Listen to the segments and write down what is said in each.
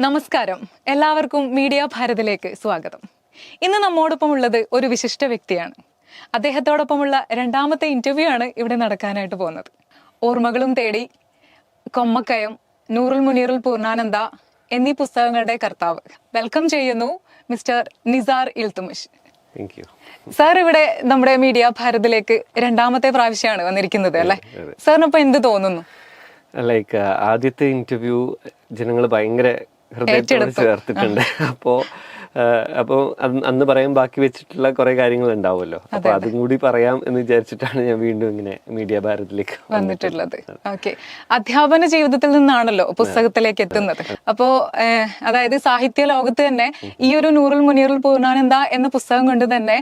നമസ്കാരം, എല്ലാവർക്കും മീഡിയ ഭാരതിലേക്ക് സ്വാഗതം. ഇന്ന് നമ്മോടൊപ്പം ഉള്ളത് ഒരു വിശിഷ്ട വ്യക്തിയാണ്. അദ്ദേഹത്തോടൊപ്പമുള്ള രണ്ടാമത്തെ ഇന്റർവ്യൂ ആണ് ഇവിടെ നടക്കാനായിട്ട് പോകുന്നത്. ഓർമ്മകളും തേടി, കൊമ്മക്കയം, നൂറുൽ മുനീറുൽ പൂർണ്ണാനന്ദ എന്നീ പുസ്തകങ്ങളുടെ കർത്താവ്. വെൽക്കം ചെയ്യുന്നു മിസ്റ്റർ നിസാർ ഇൽത്തുമിഷ്. സാർ ഇവിടെ നമ്മുടെ മീഡിയ ഭാരതിലേക്ക് രണ്ടാമത്തെ പ്രാവശ്യമാണ് വന്നിരിക്കുന്നത് അല്ലെ? സാറിനിപ്പോ എന്ത് തോന്നുന്നു? ലൈക്ക് ആദ്യത്തെ ഇന്റർവ്യൂ ജനങ്ങൾ ഭയങ്കര ഹൃദയത്തോട് ചേർത്തിട്ടുണ്ട്. അപ്പോ അന്ന് പറയാൻ ബാക്കി വെച്ചിട്ടുള്ള കുറെ കാര്യങ്ങൾ ഉണ്ടാവുമല്ലോ. അപ്പൊ അതും കൂടി പറയാം എന്ന് വിചാരിച്ചിട്ടാണ് ഞാൻ വീണ്ടും ഇങ്ങനെ മീഡിയ ഭാരതിലേക്ക് വന്നിട്ടുള്ളത്. ഓക്കെ, അധ്യാപന ജീവിതത്തിൽ നിന്നാണല്ലോ പുസ്തകത്തിലേക്ക് എത്തുന്നത്. അപ്പോ അതായത് സാഹിത്യ ലോകത്ത് തന്നെ ഈ ഒരു നൂറുൽ മുനീറുൽ പൂർണ്ണാനന്ദ എന്ന പുസ്തകം കൊണ്ട് തന്നെ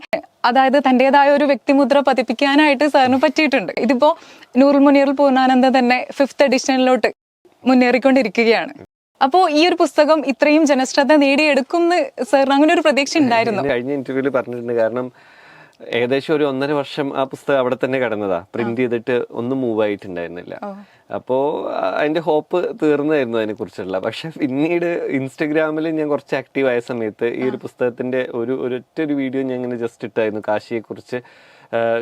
അതായത് തന്റേതായ ഒരു വ്യക്തിമുദ്ര പതിപ്പിക്കാനായിട്ട് സാറിന് പറ്റിയിട്ടുണ്ട്. ഇതിപ്പോ നൂറുൽ മുനീറുൽ പൂർണ്ണാനന്ദ തന്നെ 5th എഡിഷനിലോട്ട് മുന്നേറിക്കൊണ്ടിരിക്കുകയാണ്. അപ്പോ ഈ ഒരു പുസ്തകം ഇത്രയും ജനശ്രദ്ധ നേടിയെടുക്കും സാറിന് അങ്ങനെ ഒരു പ്രതീക്ഷ ഉണ്ടായിരുന്നു? കഴിഞ്ഞ ഇന്റർവ്യൂല് പറഞ്ഞിട്ടുണ്ട്. കാരണം ഏകദേശം ഒരു 1.5 വർഷം ആ പുസ്തകം അവിടെ തന്നെ കിടന്നതാ, പ്രിന്റ് ചെയ്തിട്ട് ഒന്നും മൂവ് ആയിട്ടുണ്ടായിരുന്നില്ല. അപ്പോ അതിന്റെ ഹോപ്പ് തീർന്നായിരുന്നു അതിനെ കുറിച്ചുള്ള. പക്ഷെ പിന്നീട് ഇൻസ്റ്റഗ്രാമിൽ ഞാൻ കുറച്ച് ആക്റ്റീവ് ആയ സമയത്ത് ഈ ഒരു പുസ്തകത്തിന്റെ ഒരൊറ്റ വീഡിയോ ഞാൻ ഇങ്ങനെ ജസ്റ്റ് ഇട്ടായിരുന്നു. കാശിയെ കുറിച്ച്,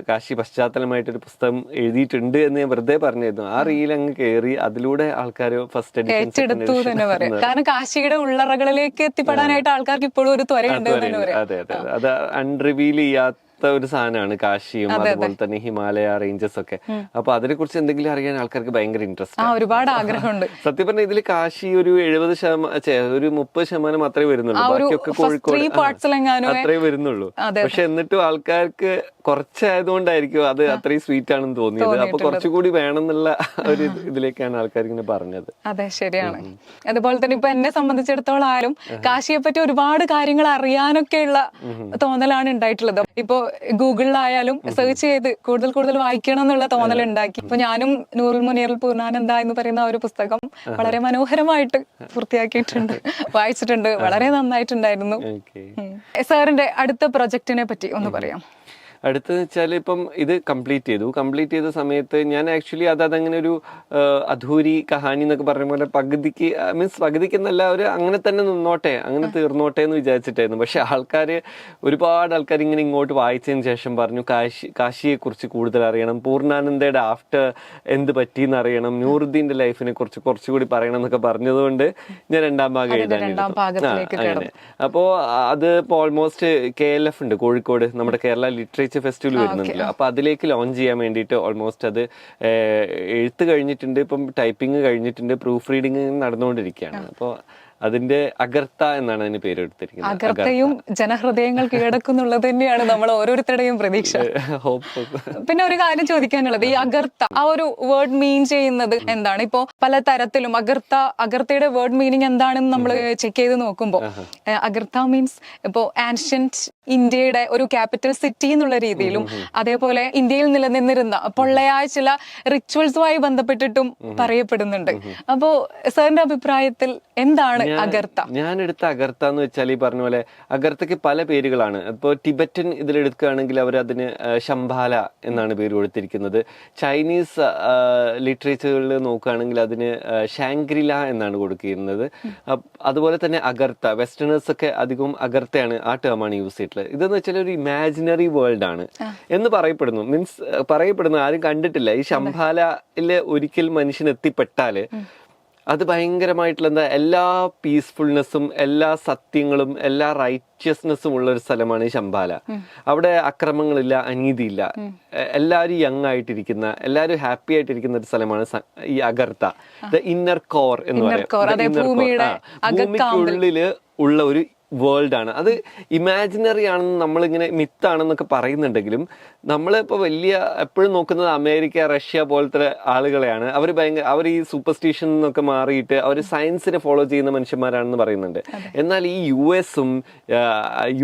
കാശി പശ്ചാത്തലമായിട്ടൊരു പുസ്തകം എഴുതിയിട്ടുണ്ട് എന്ന് ഞാൻ വെറുതെ പറഞ്ഞിരുന്നു. ആ റീൽ അങ്ങ് കയറി അതിലൂടെ ആൾക്കാർ ഫസ്റ്റ് ഏറ്റെടുത്തു തന്നെ പറയാം. കാരണം കാശിയുടെ ഉള്ളറകളിലേക്ക് എത്തിപ്പെടാനായിട്ട് ആൾക്കാർക്ക് ഇപ്പോഴും ഒരു ത്വരയുണ്ട്. അതെ അതെ, അത് അൺറിവീൽ ചെയ്യാത്ത ഒരു സാധനമാണ് കാശിയും അതുപോലെ തന്നെ ഹിമാലയ റേഞ്ചസ് ഒക്കെ. അപ്പൊ അതിനെ കുറിച്ച് എന്തെങ്കിലും അറിയാൻ ആൾക്കാർക്ക് ഭയങ്കര ഇൻട്രസ്റ്റ്, ഒരുപാട് ആഗ്രഹമുണ്ട്. സത്യം പറഞ്ഞാൽ ഇതിൽ കാശി ഒരു 70%, ഒരു 30% മാത്രമേ വരുന്നുള്ളൂ. ബാക്കിയൊക്കെ കോഴിക്കോട് അത്രേ വരുന്നുള്ളൂ. പക്ഷെ എന്നിട്ടും ആൾക്കാർക്ക് കുറച്ചായതുകൊണ്ടായിരിക്കും അത് അത്രയും സ്വീറ്റ് ആണെന്ന് തോന്നിയത്. അപ്പൊ കുറച്ചുകൂടി വേണമെന്നുള്ള ഒരു ഇതിലേക്കാണ് ആൾക്കാർ ഇങ്ങനെ പറഞ്ഞത്. അതെ, ശരിയാണ്. അതുപോലെ തന്നെ ഇപ്പൊ എന്നെ സംബന്ധിച്ചിടത്തോളം ആയാലും കാശിയെ പറ്റി ഒരുപാട് കാര്യങ്ങൾ അറിയാനൊക്കെയുള്ള തോന്നലാണ് ഉണ്ടായിട്ടുള്ളത്. ഇപ്പോ ഗൂഗിളിലായാലും സെർച്ച് ചെയ്ത് കൂടുതൽ വായിക്കണം എന്നുള്ള തോന്നൽ ഉണ്ടാക്കി. ഇപ്പൊ ഞാനും നൂറുൽ മുനീറുൽ പൂർണ്ണാനന്ദ എന്ന് പറയുന്ന ഒരു പുസ്തകം വളരെ മനോഹരമായിട്ട് പൂർത്തിയാക്കിയിട്ടുണ്ട്, വായിച്ചിട്ടുണ്ട്. വളരെ നന്നായിട്ടുണ്ടായിരുന്നു. സാറിന്റെ അടുത്ത പ്രൊജക്ടിനെ പറ്റി ഒന്ന് പറയാം. അടുത്തെന്ന് വെച്ചാൽ ഇപ്പം ഇത് കംപ്ലീറ്റ് ചെയ്ത സമയത്ത് ഞാൻ ആക്ച്വലി അതങ്ങനെ ഒരു അധൂരി കഹാനി എന്നൊക്കെ പറഞ്ഞ പോലെ പകുതിക്ക് എന്നല്ല, ഒരു അങ്ങനെ തന്നെ നിന്നോട്ടെ, അങ്ങനെ തീർന്നോട്ടെ എന്ന് വിചാരിച്ചിട്ടായിരുന്നു. പക്ഷെ ഒരുപാട് ആൾക്കാർ ഇങ്ങനെ ഇങ്ങോട്ട് വായിച്ചതിന് ശേഷം പറഞ്ഞു കാശിയെ കുറിച്ച് കൂടുതൽ അറിയണം, പൂർണ്ണാനന്ദയുടെ ആഫ്റ്റർ എന്ത് പറ്റിയെന്ന് അറിയണം, നൂറുദ്ദീന്റെ ലൈഫിനെ കുറിച്ച് കുറച്ചുകൂടി പറയണം എന്നൊക്കെ പറഞ്ഞതുകൊണ്ട് ഞാൻ രണ്ടാം ഭാഗം എഴുതാൻ. അപ്പോ അത് ഇപ്പൊ ഓൾമോസ്റ്റ് KLF ഉണ്ട് കോഴിക്കോട്, നമ്മുടെ കേരള ലിറ്ററേച്ചർ ഫെസ്റ്റിവൽ വരുന്നുണ്ടല്ലോ. അപ്പൊ അതിലേക്ക് ലോഞ്ച് ചെയ്യാൻ വേണ്ടിയിട്ട് ഓൾമോസ്റ്റ് അത് എഴുത്ത് കഴിഞ്ഞിട്ടുണ്ട്, ഇപ്പം ടൈപ്പിംഗ് കഴിഞ്ഞിട്ടുണ്ട്, പ്രൂഫ് റീഡിങ് നടന്നുകൊണ്ടിരിക്കുകയാണ്. അപ്പൊ അതിന്റെ അഗർത്ത എന്നാണ് അതിന് പേരെടുത്തിരിക്കുന്നത്. അഗർത്തയും ജനഹൃദയങ്ങൾ കീഴടക്കുന്നുള്ളത് തന്നെയാണ് നമ്മൾ ഓരോരുത്തരുടെയും പ്രതീക്ഷ. പിന്നെ ഒരു കാര്യം ചോദിക്കാനുള്ളത്, ഈ അഗർത്ത ആ ഒരു വേർഡ് മീൻ ചെയ്യുന്നത് എന്താണ്? ഇപ്പോ പല തരത്തിലും അഗർത്തയുടെ വേർഡ് മീനിങ് എന്താണെന്ന് നമ്മൾ ചെക്ക് ചെയ്ത് നോക്കുമ്പോൾ അഗർത്ത മീൻസ് ഇപ്പോ ആൻഷ്യന്റ് ഇന്ത്യയുടെ ഒരു ക്യാപിറ്റൽ സിറ്റി എന്നുള്ള രീതിയിലും, അതേപോലെ ഇന്ത്യയിൽ നിലനിന്നിരുന്ന പൊള്ളയായ ചില റിച്വൽസുമായി ബന്ധപ്പെട്ടിട്ടും പറയപ്പെടുന്നുണ്ട്. അപ്പോ സാറിന്റെ അഭിപ്രായത്തിൽ എന്താണ് അഗർത്ത? ഞാൻ എടുത്ത അഗർത്ത എന്ന് വെച്ചാൽ ഈ പറഞ്ഞ പോലെ അഗർത്തക്ക് പല പേരുകളാണ്. ഇപ്പോൾ ടിബറ്റൻ ഇതിലെടുക്കുകയാണെങ്കിൽ അവർ അതിന് ശംഭാല എന്നാണ് പേര് കൊടുത്തിരിക്കുന്നത്. ചൈനീസ് ലിറ്ററേച്ചറുകളിൽ നോക്കുകയാണെങ്കിൽ അതിന് ഷാങ്ക്രില എന്നാണ് കൊടുക്കുന്നത്. അതുപോലെ തന്നെ അഗർത്ത, വെസ്റ്റേണേഴ്സ് ഒക്കെ അധികവും അഗർത്തയാണ്, ആ ടേമാണ് യൂസ് ചെയ്തിട്ടുള്ളത്. ഇതെന്ന് വെച്ചാൽ ഒരു ഇമാജിനറി വേൾഡ് ആണ് എന്ന് പറയപ്പെടുന്നു, ആരും കണ്ടിട്ടില്ല. ഈ ശംഭാലയില് ഒരിക്കൽ മനുഷ്യൻ എത്തിപ്പെട്ടാല് അത് ഭയങ്കരമായിട്ടുള്ള എല്ലാ പീസ്ഫുൾനെസ്സും, എല്ലാ സത്യങ്ങളും, എല്ലാ റൈറ്റ്യസ്നെസ്സും ഉള്ള ഒരു സ്ഥലമാണ് ഈ ശംഭാല. അവിടെ അക്രമങ്ങളില്ല, അനീതിയില്ല, എല്ലാവരും യങ് ആയിട്ടിരിക്കുന്ന, എല്ലാവരും ഹാപ്പി ആയിട്ടിരിക്കുന്ന ഒരു സ്ഥലമാണ് ഈ അഗർത്ത. ദ ഇന്നർ കോർ എന്ന് പറയുന്നത് ഭൂമിക്കുള്ളില് ഉള്ള ഒരു വേൾഡ് ആണ്. അത് ഇമാജിനറി ആണെന്ന് നമ്മളിങ്ങനെ മിത്താണെന്നൊക്കെ പറയുന്നുണ്ടെങ്കിലും നമ്മളിപ്പോൾ എപ്പോഴും നോക്കുന്നത് അമേരിക്ക, റഷ്യ പോലത്തെ ആളുകളെയാണ്. അവർ ഈ സൂപ്പർസ്റ്റിഷൻ എന്നൊക്കെ മാറിയിട്ട് അവർ സയൻസിനെ ഫോളോ ചെയ്യുന്ന മനുഷ്യന്മാരാണെന്ന് പറയുന്നുണ്ട്. എന്നാൽ ഈ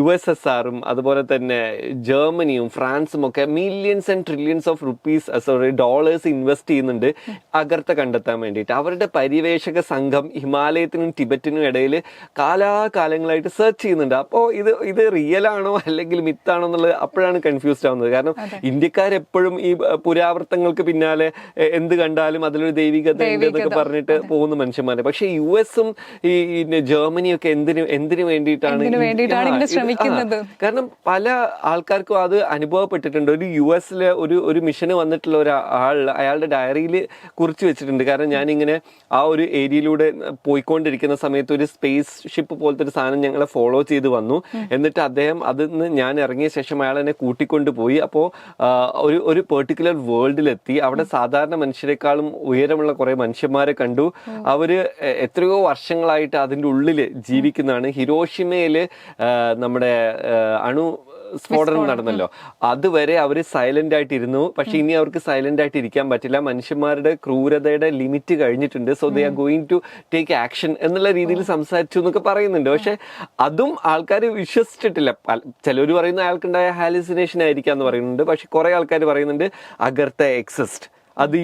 USSRും അതുപോലെ തന്നെ ജർമ്മനിയും ഫ്രാൻസും ഒക്കെ millions and trillions of dollars invest ചെയ്യുന്നുണ്ട് അഗർത്ത കണ്ടെത്താൻ വേണ്ടിയിട്ട്. അവരുടെ പര്യവേഷക സംഘം ഹിമാലയത്തിനും ടിബറ്റിനും ഇടയിൽ കാലാകാലങ്ങളായിട്ട് സെർച്ച് ചെയ്യുന്നുണ്ട്. അപ്പോൾ ഇത് റിയൽ ആണോ അല്ലെങ്കിൽ മിത്താണോ എന്നുള്ളത് അപ്പോഴാണ് കൺഫ്യൂസ്ഡ് ആവുന്നത്. കാരണം ഇന്ത്യക്കാരെപ്പോഴും ഈ പുരാവൃത്തങ്ങൾക്ക് പിന്നാലെ എന്ത് കണ്ടാലും അതിലൊരു ദൈവികത ഉണ്ട് എന്നൊക്കെ പറഞ്ഞിട്ട് പോകുന്ന മനുഷ്യന്മാരെ. പക്ഷെ US-ഉം ഈ ജർമ്മനിയും ഒക്കെ എന്തിനു വേണ്ടിയിട്ടാണ് കാരണം പല ആൾക്കാർക്കും അത് അനുഭവപ്പെട്ടിട്ടുണ്ട്. ഒരു US-ലെ ഒരു മിഷന് വന്നിട്ടുള്ള ഒരാൾ അയാളുടെ ഡയറിയിൽ കുറിച്ച് വെച്ചിട്ടുണ്ട്. കാരണം ഞാനിങ്ങനെ ആ ഒരു ഏരിയയിലൂടെ പോയിക്കൊണ്ടിരിക്കുന്ന സമയത്ത് ഒരു സ്പേസ് ഷിപ്പ് പോലത്തെ ഒരു സാധനം ഞങ്ങളെ ഫോളോ ചെയ്ത് വന്നു. എന്നിട്ട് അദ്ദേഹം അതിന്ന് ഞാൻ ഇറങ്ങിയ ശേഷം അയാൾ എന്നെ കൂട്ടിക്കൊണ്ട് പോയി. അപ്പോൾ ഒരു പെർട്ടിക്കുലർ വേൾഡിലെത്തി. അവിടെ സാധാരണ മനുഷ്യരെക്കാളും ഉയരമുള്ള കുറെ മനുഷ്യന്മാരെ കണ്ടു. അവര് എത്രയോ വർഷങ്ങളായിട്ട് അതിൻ്റെ ഉള്ളിൽ ജീവിക്കുന്നതാണ്. ഹിരോഷിമയില് നമ്മുടെ അണു സ്ഫോടനം നടന്നല്ലോ, അതുവരെ അവര് സൈലന്റ് ആയിട്ട് ഇരുന്നു. പക്ഷെ ഇനി അവർക്ക് സൈലന്റ് ആയിട്ട് ഇരിക്കാൻ പറ്റില്ല. മനുഷ്യന്മാരുടെ ക്രൂരതയുടെ ലിമിറ്റ് കഴിഞ്ഞിട്ടുണ്ട്. So they are going to take action എന്നുള്ള രീതിയിൽ സംസാരിച്ചു എന്നൊക്കെ പറയുന്നുണ്ട്. പക്ഷെ അതും ആൾക്കാർ വിശ്വസിച്ചിട്ടില്ല. ചിലർ പറയുന്ന അയാൾക്കുണ്ടായ ഹാലുസിനേഷൻ ആയിരിക്കാം എന്ന് പറയുന്നുണ്ട്. പക്ഷെ കുറെ ആൾക്കാർ പറയുന്നുണ്ട് അഗർത്ത എക്സിസ്റ്റ്. അത്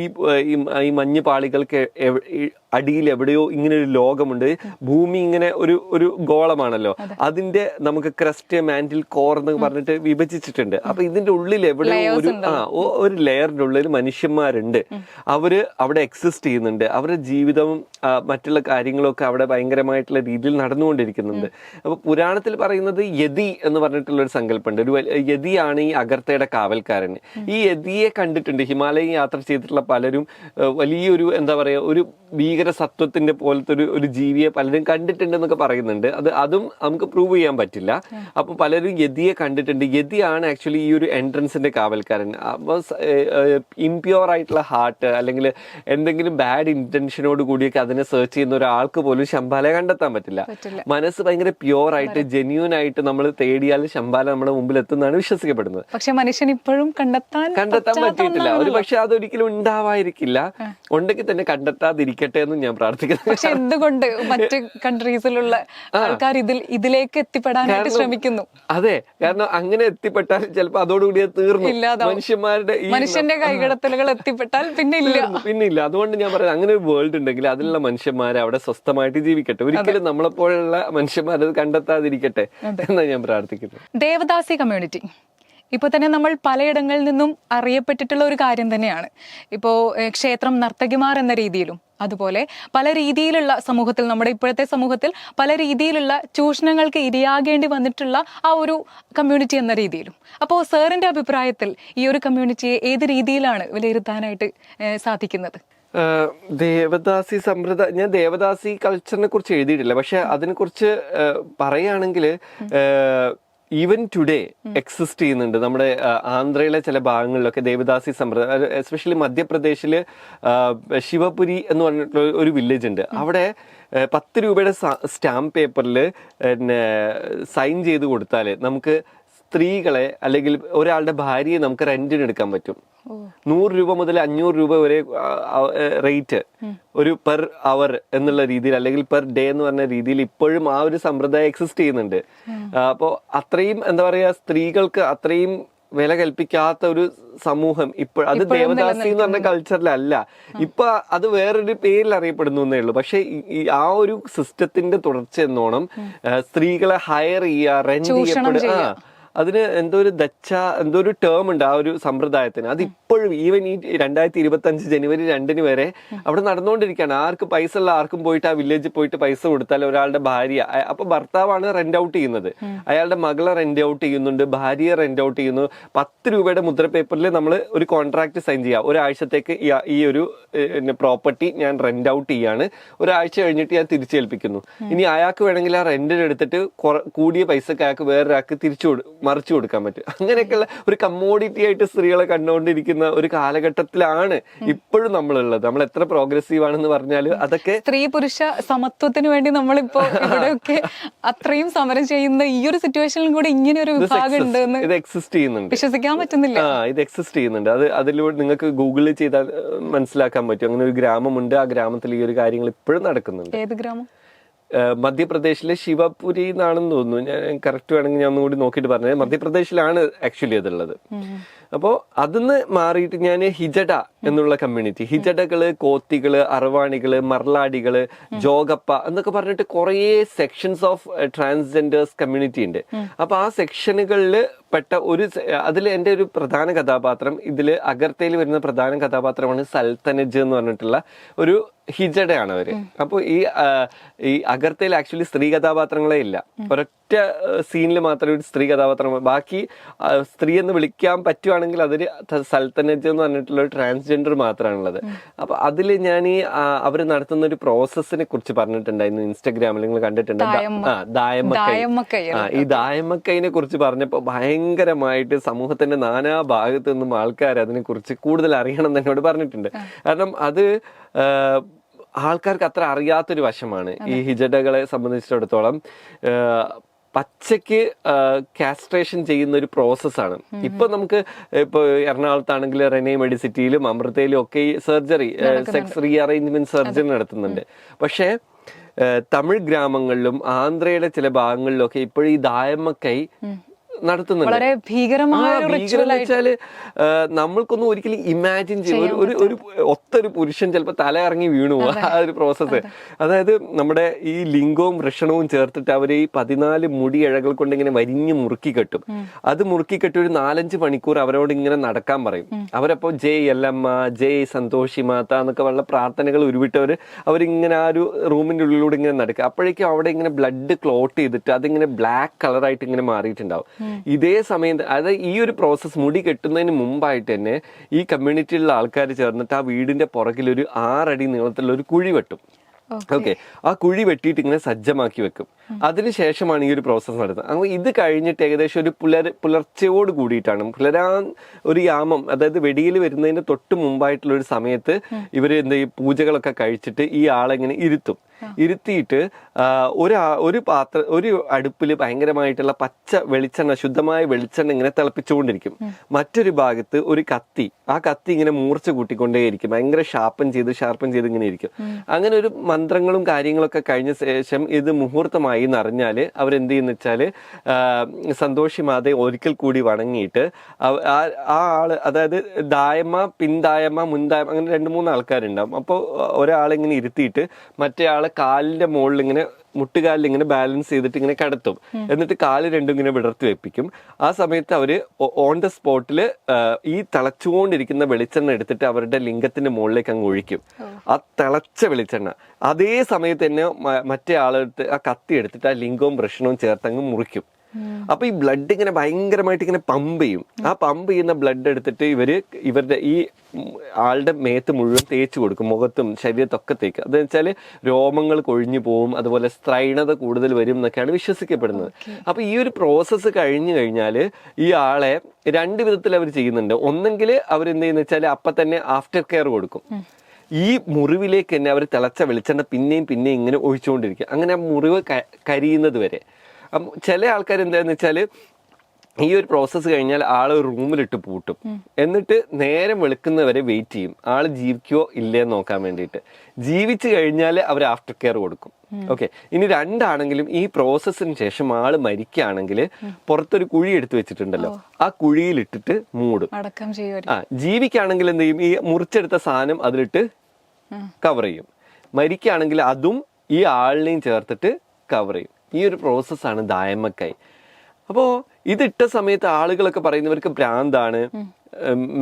ഈ മഞ്ഞ് പാളികൾക്ക് അടിയിൽ എവിടെയോ ഇങ്ങനെ ഒരു ലോകമുണ്ട്. ഭൂമി ഇങ്ങനെ ഒരു ഗോളമാണല്ലോ, അതിന്റെ നമുക്ക് ക്രസ്റ്റ്, മാന്റിൽ, കോർ എന്നൊക്കെ പറഞ്ഞിട്ട് വിഭജിച്ചിട്ടുണ്ട്. അപ്പൊ ഇതിന്റെ ഉള്ളിൽ എവിടെയോ ഒരു ലെയറിന്റെ ഉള്ളിൽ മനുഷ്യന്മാരുണ്ട്. അവര് അവിടെ എക്സിസ്റ്റ് ചെയ്യുന്നുണ്ട്. അവരുടെ ജീവിതവും മറ്റുള്ള കാര്യങ്ങളൊക്കെ അവിടെ ഭയങ്കരമായിട്ടുള്ള രീതിയിൽ നടന്നുകൊണ്ടിരിക്കുന്നുണ്ട്. അപ്പൊ പുരാണത്തിൽ പറയുന്നത് യതി എന്ന് പറഞ്ഞിട്ടുള്ള ഒരു സങ്കല്പമുണ്ട്. ഒരു യതിയാണ് ഈ അഗർത്തയുടെ കാവൽക്കാരൻ. ഈ യതിയെ കണ്ടിട്ടുണ്ട് ഹിമാലയം യാത്ര ചെയ്തിട്ടുള്ള പലരും. വലിയൊരു എന്താ പറയാ, ഒരു ഭീകര സത്വത്തിന്റെ പോലത്തെ ഒരു ജീവിയെ പലരും കണ്ടിട്ടുണ്ടെന്നൊക്കെ പറയുന്നുണ്ട്. അതും നമുക്ക് പ്രൂവ് ചെയ്യാൻ പറ്റില്ല. അപ്പൊ പലരും യതിയെ കണ്ടിട്ടുണ്ട്. യതിയാണ് ആക്ച്വലി ഈ ഒരു എൻട്രൻസിന്റെ കാവൽക്കാരൻ. അപ്പൊ ഇംപ്യൂർ ആയിട്ടുള്ള ഹാർട്ട് അല്ലെങ്കിൽ എന്തെങ്കിലും ബാഡ് ഇന്റൻഷനോട് കൂടിയൊക്കെ അതിനെ സെർച്ച് ചെയ്യുന്ന ഒരാൾക്ക് പോലും ശംബാലയെ കണ്ടെത്താൻ പറ്റില്ല. മനസ്സ് ഭയങ്കര പ്യൂർ ആയിട്ട് ജെന്യൂൻ ആയിട്ട് നമ്മൾ തേടിയാൽ ശംബാല നമ്മുടെ മുമ്പിൽ എത്തുന്നതാണ് വിശ്വസിക്കപ്പെടുന്നത്. പക്ഷെ മനുഷ്യൻ ഇപ്പോഴും കണ്ടെത്താൻ പറ്റിയിട്ടില്ല. ഒരു പക്ഷെ അതൊരിക്കലും ഉണ്ടാവാതിരിക്കില്ല. ഉണ്ടെങ്കിൽ തന്നെ കണ്ടെത്താതിരിക്കട്ടെ എന്ന് ഞാൻ പ്രാർത്ഥിക്കുന്നു. പക്ഷെ എന്തുകൊണ്ട് മറ്റ് കൺട്രീസിലുള്ള ആൾക്കാർ ഇതിലേക്ക് എത്തിപ്പെടാനായിട്ട് ശ്രമിക്കുന്നു? അതെ, കാരണം അങ്ങനെ എത്തിപ്പെട്ടാൽ ചിലപ്പോൾ അതോടുകൂടി തീർന്നു. മനുഷ്യന്റെ കൈകടത്തലുകൾ എത്തിപ്പെട്ടാൽ പിന്നെ ഇല്ല. അതുകൊണ്ട് ഞാൻ പറയുന്നത് അങ്ങനെ ഒരു വേൾഡ് ഉണ്ടെങ്കിൽ അതിലുള്ള മനുഷ്യന്മാരെ അവിടെ സ്വസ്ഥമായിട്ട് ജീവിക്കട്ടെ. ഒരിക്കലും നമ്മളെപ്പോലുള്ള മനുഷ്യന്മാരത് കണ്ടെത്താതിരിക്കട്ടെ എന്നാണ് ഞാൻ പ്രാർത്ഥിക്കുന്നത്. ദേവദാസി കമ്മ്യൂണിറ്റി ഇപ്പോൾ തന്നെ നമ്മൾ പലയിടങ്ങളിൽ നിന്നും അറിയപ്പെട്ടിട്ടുള്ള ഒരു കാര്യം തന്നെയാണ്. ഇപ്പോൾ ക്ഷേത്രം നർത്തകിമാർ എന്ന രീതിയിലും അതുപോലെ പല രീതിയിലുള്ള സമൂഹത്തിൽ, നമ്മുടെ ഇപ്പോഴത്തെ സമൂഹത്തിൽ പല രീതിയിലുള്ള ചൂഷണങ്ങൾക്ക് ഇരയാകേണ്ടി വന്നിട്ടുള്ള ആ ഒരു കമ്മ്യൂണിറ്റി എന്ന രീതിയിലും. അപ്പോൾ സാറിന്റെ അഭിപ്രായത്തിൽ ഈ ഒരു കമ്മ്യൂണിറ്റിയെ ഏത് രീതിയിലാണ് വിലയിരുത്താനായിട്ട് സാധിക്കുന്നത്? ദേവദാസി സമ്പ്രദായം, ഞാൻ ദേവദാസി കൾച്ചറിനെ കുറിച്ച് എഴുതിയിട്ടില്ല. പക്ഷെ അതിനെക്കുറിച്ച് പറയുകയാണെങ്കിൽ ഈവൻ ടുഡേ എക്സിസ്റ്റ് ചെയ്യുന്നുണ്ട്. നമ്മുടെ ആന്ധ്രയിലെ ചില ഭാഗങ്ങളിലൊക്കെ ദേവദാസി സമ്പ്രദായം, എസ്പെഷ്യലി മധ്യപ്രദേശില് ശിവപുരി എന്ന് പറഞ്ഞിട്ടുള്ള ഒരു വില്ലേജ് ഉണ്ട്. അവിടെ 10 രൂപയുടെ സ്റ്റാമ്പ് പേപ്പറിൽ സൈൻ ചെയ്ത് കൊടുത്താൽ നമുക്ക് സ്ത്രീകളെ അല്ലെങ്കിൽ ഒരാളുടെ ഭാര്യയെ നമുക്ക് റെന്റിന് എടുക്കാൻ പറ്റും. 100 രൂപ മുതൽ 500 രൂപ വരെ റേറ്റ് ഒരു പെർ അവർ എന്നുള്ള രീതിയിൽ അല്ലെങ്കിൽ പെർ ഡേ എന്ന് പറഞ്ഞ രീതിയിൽ ഇപ്പോഴും ആ ഒരു സമ്പ്രദായം എക്സിസ്റ്റ് ചെയ്യുന്നുണ്ട്. അപ്പോൾ അത്രയും എന്താ പറയാ, സ്ത്രീകൾക്ക് അത്രയും വില കൽപ്പിക്കാത്ത ഒരു സമൂഹം ഇപ്പോൾ, അത് ദേവദാസി എന്ന് പറഞ്ഞ കൾച്ചറിലല്ല. ഇപ്പൊ അത് വേറൊരു പേരിൽ അറിയപ്പെടുന്നു എന്നേ ഉള്ളൂ. പക്ഷെ ആ ഒരു സിസ്റ്റത്തിന്റെ തുടർച്ച എന്നോണം സ്ത്രീകളെ ഹയർ ചെയ്യുക, റെന്റ് ചെയ്യപ്പെടുക, അതിന് എന്തോ ഒരു ടേം ഉണ്ട് ആ ഒരു സമ്പ്രദായത്തിന്. അതിപ്പോഴും ഈവൻ ഈ 2025 ജനുവരി 2 വരെ അവിടെ നടന്നുകൊണ്ടിരിക്കുകയാണ്. ആർക്ക് പൈസ ഉള്ള ആർക്കും പോയിട്ട് ആ വില്ലേജിൽ പോയിട്ട് പൈസ കൊടുത്താൽ ഒരാളുടെ ഭാര്യ, അപ്പൊ ഭർത്താവാണ് റെന്റ് ഔട്ട് ചെയ്യുന്നത്, അയാളുടെ മകളെ റെന്റ് ഔട്ട് ചെയ്യുന്നുണ്ട്, ഭാര്യയെ റെന്റ് ഔട്ട് ചെയ്യുന്നു. 10 രൂപയുടെ മുദ്ര പേപ്പറിൽ നമ്മൾ ഒരു കോൺട്രാക്ട് സൈൻ ചെയ്യാം. ഒരാഴ്ചത്തേക്ക് ഈ ഒരു പ്രോപ്പർട്ടി ഞാൻ റെന്റ് ഔട്ട് ചെയ്യാണ്, ഒരാഴ്ച കഴിഞ്ഞിട്ട് ഞാൻ തിരിച്ചേൽപ്പിക്കുന്നു. ഇനി അയാൾക്ക് വേണമെങ്കിൽ ആ റെന്റിന് എടുത്തിട്ട് കൂടിയ പൈസക്ക് അയാൾക്ക് വേറൊരാൾക്ക് മറിച്ചു കൊടുക്കാൻ പറ്റും. അങ്ങനെയൊക്കെയുള്ള ഒരു കമ്മോഡിറ്റി ആയിട്ട് സ്ത്രീകളെ കണ്ടുകൊണ്ടിരിക്കുന്ന ഒരു കാലഘട്ടത്തിലാണ് ഇപ്പോഴും നമ്മളുള്ളത്. നമ്മൾ എത്ര പ്രോഗ്രസീവ് ആണെന്ന് പറഞ്ഞാലും അതൊക്കെ സ്ത്രീ പുരുഷ സമത്വത്തിന് വേണ്ടി നമ്മളിപ്പോ ഇവിടെയൊക്കെ അത്രയും സമരം ചെയ്യുന്ന ഈ ഒരു സിറ്റുവേഷനിലും കൂടെ ഇങ്ങനെ ഒരു വിഭാഗം ഉണ്ട് എന്ന് ഇത് എക്സിസ്റ്റ് ചെയ്യുന്നുണ്ട്, വിശ്വസിക്കാൻ പറ്റുന്നില്ല. ഇത് എക്സിസ്റ്റ് ചെയ്യുന്നുണ്ട്. അതിലൂടെ നിങ്ങൾക്ക് ഗൂഗിളിൽ ചെയ്താൽ മനസ്സിലാക്കാൻ പറ്റും. അങ്ങനെ ഒരു ഗ്രാമമുണ്ട്, ആ ഗ്രാമത്തിൽ ഈ ഒരു കാര്യങ്ങൾ ഇപ്പോഴും നടക്കുന്നുണ്ട്. ഏത് ഗ്രാമം? മധ്യപ്രദേശിലെ ശിവപുരി എന്നാണെന്ന് തോന്നുന്നു. ഞാൻ കറക്റ്റ് വേണമെങ്കിൽ ഞാൻ ഒന്നുകൂടി നോക്കിയിട്ട് പറഞ്ഞത്. മധ്യപ്രദേശിലാണ് ആക്ച്വലി അതുള്ളത്. അപ്പോൾ അതിന്ന് മാറിയിട്ട് ഞാൻ ഹിജഡ എന്നുള്ള കമ്മ്യൂണിറ്റി, ഹിജഡകള്, കോത്തികള്, അർവാണികള്, മർലാഡികള്, ജോഗപ്പ എന്നൊക്കെ പറഞ്ഞിട്ട് കുറേ സെക്ഷൻസ് ഓഫ് ട്രാൻസ്ജെൻഡേഴ്സ് കമ്മ്യൂണിറ്റി ഉണ്ട്. അപ്പൊ ആ സെക്ഷനുകളിൽ പെട്ട അതിൽ എൻ്റെ ഒരു പ്രധാന കഥാപാത്രം, ഇതിൽ അഗർത്തയിൽ വരുന്ന പ്രധാന കഥാപാത്രമാണ് സൽത്തനജ് എന്ന് പറഞ്ഞിട്ടുള്ള ഒരു ഹിജഡയാണ് അവര്. അപ്പോൾ ഈ അഗർത്തയിൽ ആക്ച്വലി സ്ത്രീ കഥാപാത്രങ്ങളെ ഇല്ല, ഒരൊറ്റ സീനിൽ മാത്രമേ ഒരു സ്ത്രീ കഥാപാത്രം, ബാക്കി സ്ത്രീ എന്ന് വിളിക്കാൻ പറ്റുവാണെങ്കിൽ അതിൽ സൽത്തനജ് എന്ന് പറഞ്ഞിട്ടുള്ള ഒരു ട്രാൻസ്ജെൻഡർ മാത്രമാണുള്ളത്. അപ്പൊ അതിൽ ഞാൻ ഈ അവർ നടത്തുന്ന ഒരു പ്രോസസ്സിനെ കുറിച്ച് പറഞ്ഞിട്ടുണ്ടായിരുന്നു ഇൻസ്റ്റാഗ്രാമിൽ, നിങ്ങൾ കണ്ടിട്ടുണ്ട്. ദായമ്മക്കൈ. ഈ ദായമ്മക്കൈനെ കുറിച്ച് പറഞ്ഞപ്പോൾ ഭയങ്കരമായിട്ട് സമൂഹത്തിന്റെ നാനാ ഭാഗത്തു നിന്നും ആൾക്കാർ അതിനെ കുറിച്ച് കൂടുതൽ അറിയണം എന്ന് എന്നോട് പറഞ്ഞിട്ടുണ്ട്. കാരണം അത് ആൾക്കാർക്ക് അത്ര അറിയാത്തൊരു വശമാണ് ഈ ഹിജഡകളെ സംബന്ധിച്ചിടത്തോളം. പച്ചയ്ക്ക് കാസ്ട്രേഷൻ ചെയ്യുന്ന ഒരു പ്രോസസ്സാണ്. ഇപ്പൊ നമുക്ക് ഇപ്പൊ എറണാകുളത്താണെങ്കിൽ റെനെ മെഡിസിറ്റിയിലും അമൃതയിലും ഒക്കെ ഈ സർജറി, സെക്സ് റീഅറേഞ്ച്മെന്റ് സർജറി നടത്തുന്നുണ്ട്. പക്ഷേ തമിഴ് ഗ്രാമങ്ങളിലും ആന്ധ്രയുടെ ചില ഭാഗങ്ങളിലും ഒക്കെ ഇപ്പോഴും ഈ ദായമ്മക്കൈ നടത്തുന്നുണ്ട്. വളരെ ഭീകരമായ വെച്ചാല് നമ്മൾക്കൊന്നും ഒരിക്കലും ഇമാജിൻ ചെയ്യും ഒരു ഒത്തൊരു പുരുഷൻ ചിലപ്പോൾ തല ഇറങ്ങി വീണു ആ ഒരു പ്രോസസ്സ്. അതായത് നമ്മുടെ ഈ ലിംഗവും വൃഷണവും ചേർത്തിട്ട് അവര് ഈ 14 മുടി ഇഴകൾ കൊണ്ട് ഇങ്ങനെ വരിഞ്ഞ് മുറുക്കി കെട്ടും. അത് മുറുക്കി കെട്ടി ഒരു 4-5 മണിക്കൂർ അവരോട് ഇങ്ങനെ നടക്കാൻ പറയും. അവരപ്പോ ജയ് എല്ലമ്മ, ജയ് സന്തോഷി മാത എന്നൊക്കെ ഉള്ള പ്രാർത്ഥനകൾ ഉരുവിട്ടവര് അവരിങ്ങനെ ആ ഒരു റൂമിന്റെ ഉള്ളിലൂടെ ഇങ്ങനെ നടക്കുക. അപ്പോഴേക്കും അവിടെ ഇങ്ങനെ ബ്ലഡ് ക്ലോട്ട് ചെയ്തിട്ട് അതിങ്ങനെ ബ്ലാക്ക് കളറായിട്ട് ഇങ്ങനെ മാറിയിട്ടുണ്ടാവും. ഇതേ സമയം അതായത് ഈ ഒരു പ്രോസസ്സ് മുടി കെട്ടുന്നതിന് മുമ്പായിട്ട് തന്നെ ഈ കമ്മ്യൂണിറ്റിയിലുള്ള ആൾക്കാർ ചേർന്നിട്ട് ആ വീടിന്റെ പുറകിൽ ഒരു 6 അടി നീളത്തിലുള്ള ഒരു കുഴി വെട്ടും. ഓക്കെ, ആ കുഴി വെട്ടിയിട്ട് ഇങ്ങനെ സജ്ജമാക്കി വെക്കും. അതിനുശേഷമാണ് ഈ ഒരു പ്രോസസ്സ് നടത്തുന്നത്. അപ്പോൾ ഇത് കഴിഞ്ഞിട്ട് ഏകദേശം ഒരു പുലർച്ചയോട് കൂടിയിട്ടാണ്, പുലരാൻ ഒരു യാമം, അതായത് വെടിയിൽ വരുന്നതിന് തൊട്ട് മുമ്പായിട്ടുള്ള ഒരു സമയത്ത് ഇവർ ഈ പൂജകളൊക്കെ കഴിച്ചിട്ട് ഈ ആളെങ്ങനെ ഇരുത്തിയിട്ട് ഒരു അടുപ്പിൽ ഭയങ്കരമായിട്ടുള്ള പച്ച വെളിച്ചെണ്ണ, ശുദ്ധമായ വെളിച്ചെണ്ണ ഇങ്ങനെ തിളപ്പിച്ചുകൊണ്ടിരിക്കും. മറ്റൊരു ഭാഗത്ത് ഒരു കത്തി, ആ കത്തി ഇങ്ങനെ മൂർച്ച കൂട്ടിക്കൊണ്ടേയിരിക്കും, ഭയങ്കര ഷാർപ്പൻ ചെയ്ത് ഇങ്ങനെ ഇരിക്കും. അങ്ങനെ ഒരു മന്ത്രങ്ങളും കാര്യങ്ങളൊക്കെ കഴിഞ്ഞ ശേഷം ഇത് മുഹൂർത്തമായി എന്നറിഞ്ഞാല് അവരെന്ത് ചെയ്യുന്ന വെച്ചാല് സന്തോഷി മാതയെ ഒരിക്കൽ കൂടി വണങ്ങിയിട്ട് ആ ആള്, അതായത് ദായമ്മ, പിന്തായമ്മ, മുൻതായമ്മ, അങ്ങനെ 2-3 ആൾക്കാരുണ്ടാവും. അപ്പോൾ ഒരാളിങ്ങനെ ഇരുത്തിയിട്ട് മറ്റേ ആളെ കാലിന്റെ മുകളിൽ ഇങ്ങനെ മുട്ടുകാലിൽ ഇങ്ങനെ ബാലൻസ് ചെയ്തിട്ട് ഇങ്ങനെ കിടത്തും. എന്നിട്ട് കാല് രണ്ടും ഇങ്ങനെ വിടർത്തി വെപ്പിക്കും. ആ സമയത്ത് അവര് ഓൺ ദ സ്പോട്ടില് ഈ തിളച്ചുകൊണ്ടിരിക്കുന്ന വെളിച്ചെണ്ണ എടുത്തിട്ട് അവരുടെ ലിംഗത്തിന്റെ മുകളിലേക്ക് അങ്ങ് ഒഴിക്കും. ആ തിളച്ച വെളിച്ചെണ്ണ അതേ സമയത്ത് തന്നെ മറ്റേ ആളെടുത്ത് ആ കത്തി എടുത്തിട്ട് ആ ലിംഗവും വൃഷണവും ചേർത്ത് അങ്ങ് മുറിക്കും. അപ്പൊ ഈ ബ്ലഡ് ഇങ്ങനെ ഭയങ്കരമായിട്ട് ഇങ്ങനെ പമ്പ് ചെയ്യും. ആ പമ്പ് ചെയ്യുന്ന ബ്ലഡ് എടുത്തിട്ട് ഇവരുടെ ഈ ആളുടെ മേത്ത് മുഴുവൻ തേച്ച് കൊടുക്കും, മുഖത്തും ശരീരത്തൊക്കെ തേക്കും. അതെന്ന് വെച്ചാല് രോമങ്ങൾ കൊഴിഞ്ഞു പോവും, അതുപോലെ സ്ത്രൈണത കൂടുതൽ വരും എന്നൊക്കെയാണ് വിശ്വസിക്കപ്പെടുന്നത്. അപ്പൊ ഈ ഒരു പ്രോസസ്സ് കഴിഞ്ഞു കഴിഞ്ഞാല് ഈ ആളെ 2 വിധത്തിൽ അവർ ചെയ്യുന്നുണ്ട്. ഒന്നെങ്കിൽ അവരെന്ത് ചെയ്യുന്ന വെച്ചാല് അപ്പൊ തന്നെ ആഫ്റ്റർ കെയർ കൊടുക്കും. ഈ മുറിവിലേക്ക് തന്നെ അവർ തിളച്ച വെളിച്ചെണ്ണ പിന്നെയും ഇങ്ങനെ ഒഴിച്ചുകൊണ്ടിരിക്കും. അങ്ങനെ ആ മുറിവ് കരിയുന്നത് വരെ. ചില ആൾക്കാർ എന്താന്ന് വെച്ചാല് ഈ ഒരു പ്രോസസ്സ് കഴിഞ്ഞാൽ ആള് റൂമിലിട്ട് പൂട്ടും. എന്നിട്ട് നേരം വെളുക്കുന്നവരെ വെയിറ്റ് ചെയ്യും, ആള് ജീവിക്കോ ഇല്ലേന്ന് നോക്കാൻ വേണ്ടിയിട്ട്. ജീവിച്ചു കഴിഞ്ഞാൽ അവർ ആഫ്റ്റർ കെയർ കൊടുക്കും. ഓക്കെ, ഇനി 2 ആണെങ്കിലും ഈ പ്രോസസ്സിന് ശേഷം ആള് മരിക്കുകയാണെങ്കിൽ പുറത്തൊരു കുഴി എടുത്തു വെച്ചിട്ടുണ്ടല്ലോ, ആ കുഴിയിലിട്ടിട്ട് മൂടും. ജീവിക്കുകയാണെങ്കിൽ എന്ത് ചെയ്യും, ഈ മുറിച്ചെടുത്ത സാധനം അതിലിട്ട് കവർ ചെയ്യും. മരിക്കുകയാണെങ്കിൽ അതും ഈ ആളിനെയും ചേർത്തിട്ട് കവർ ചെയ്യും. ഈ ഒരു പ്രോസസ്സാണ് ദായമ്മക്കൈ. അപ്പോ ഇതിട്ട സമയത്ത് ആളുകളൊക്കെ പറയുന്നവർക്ക് ഭ്രാന്താണ്,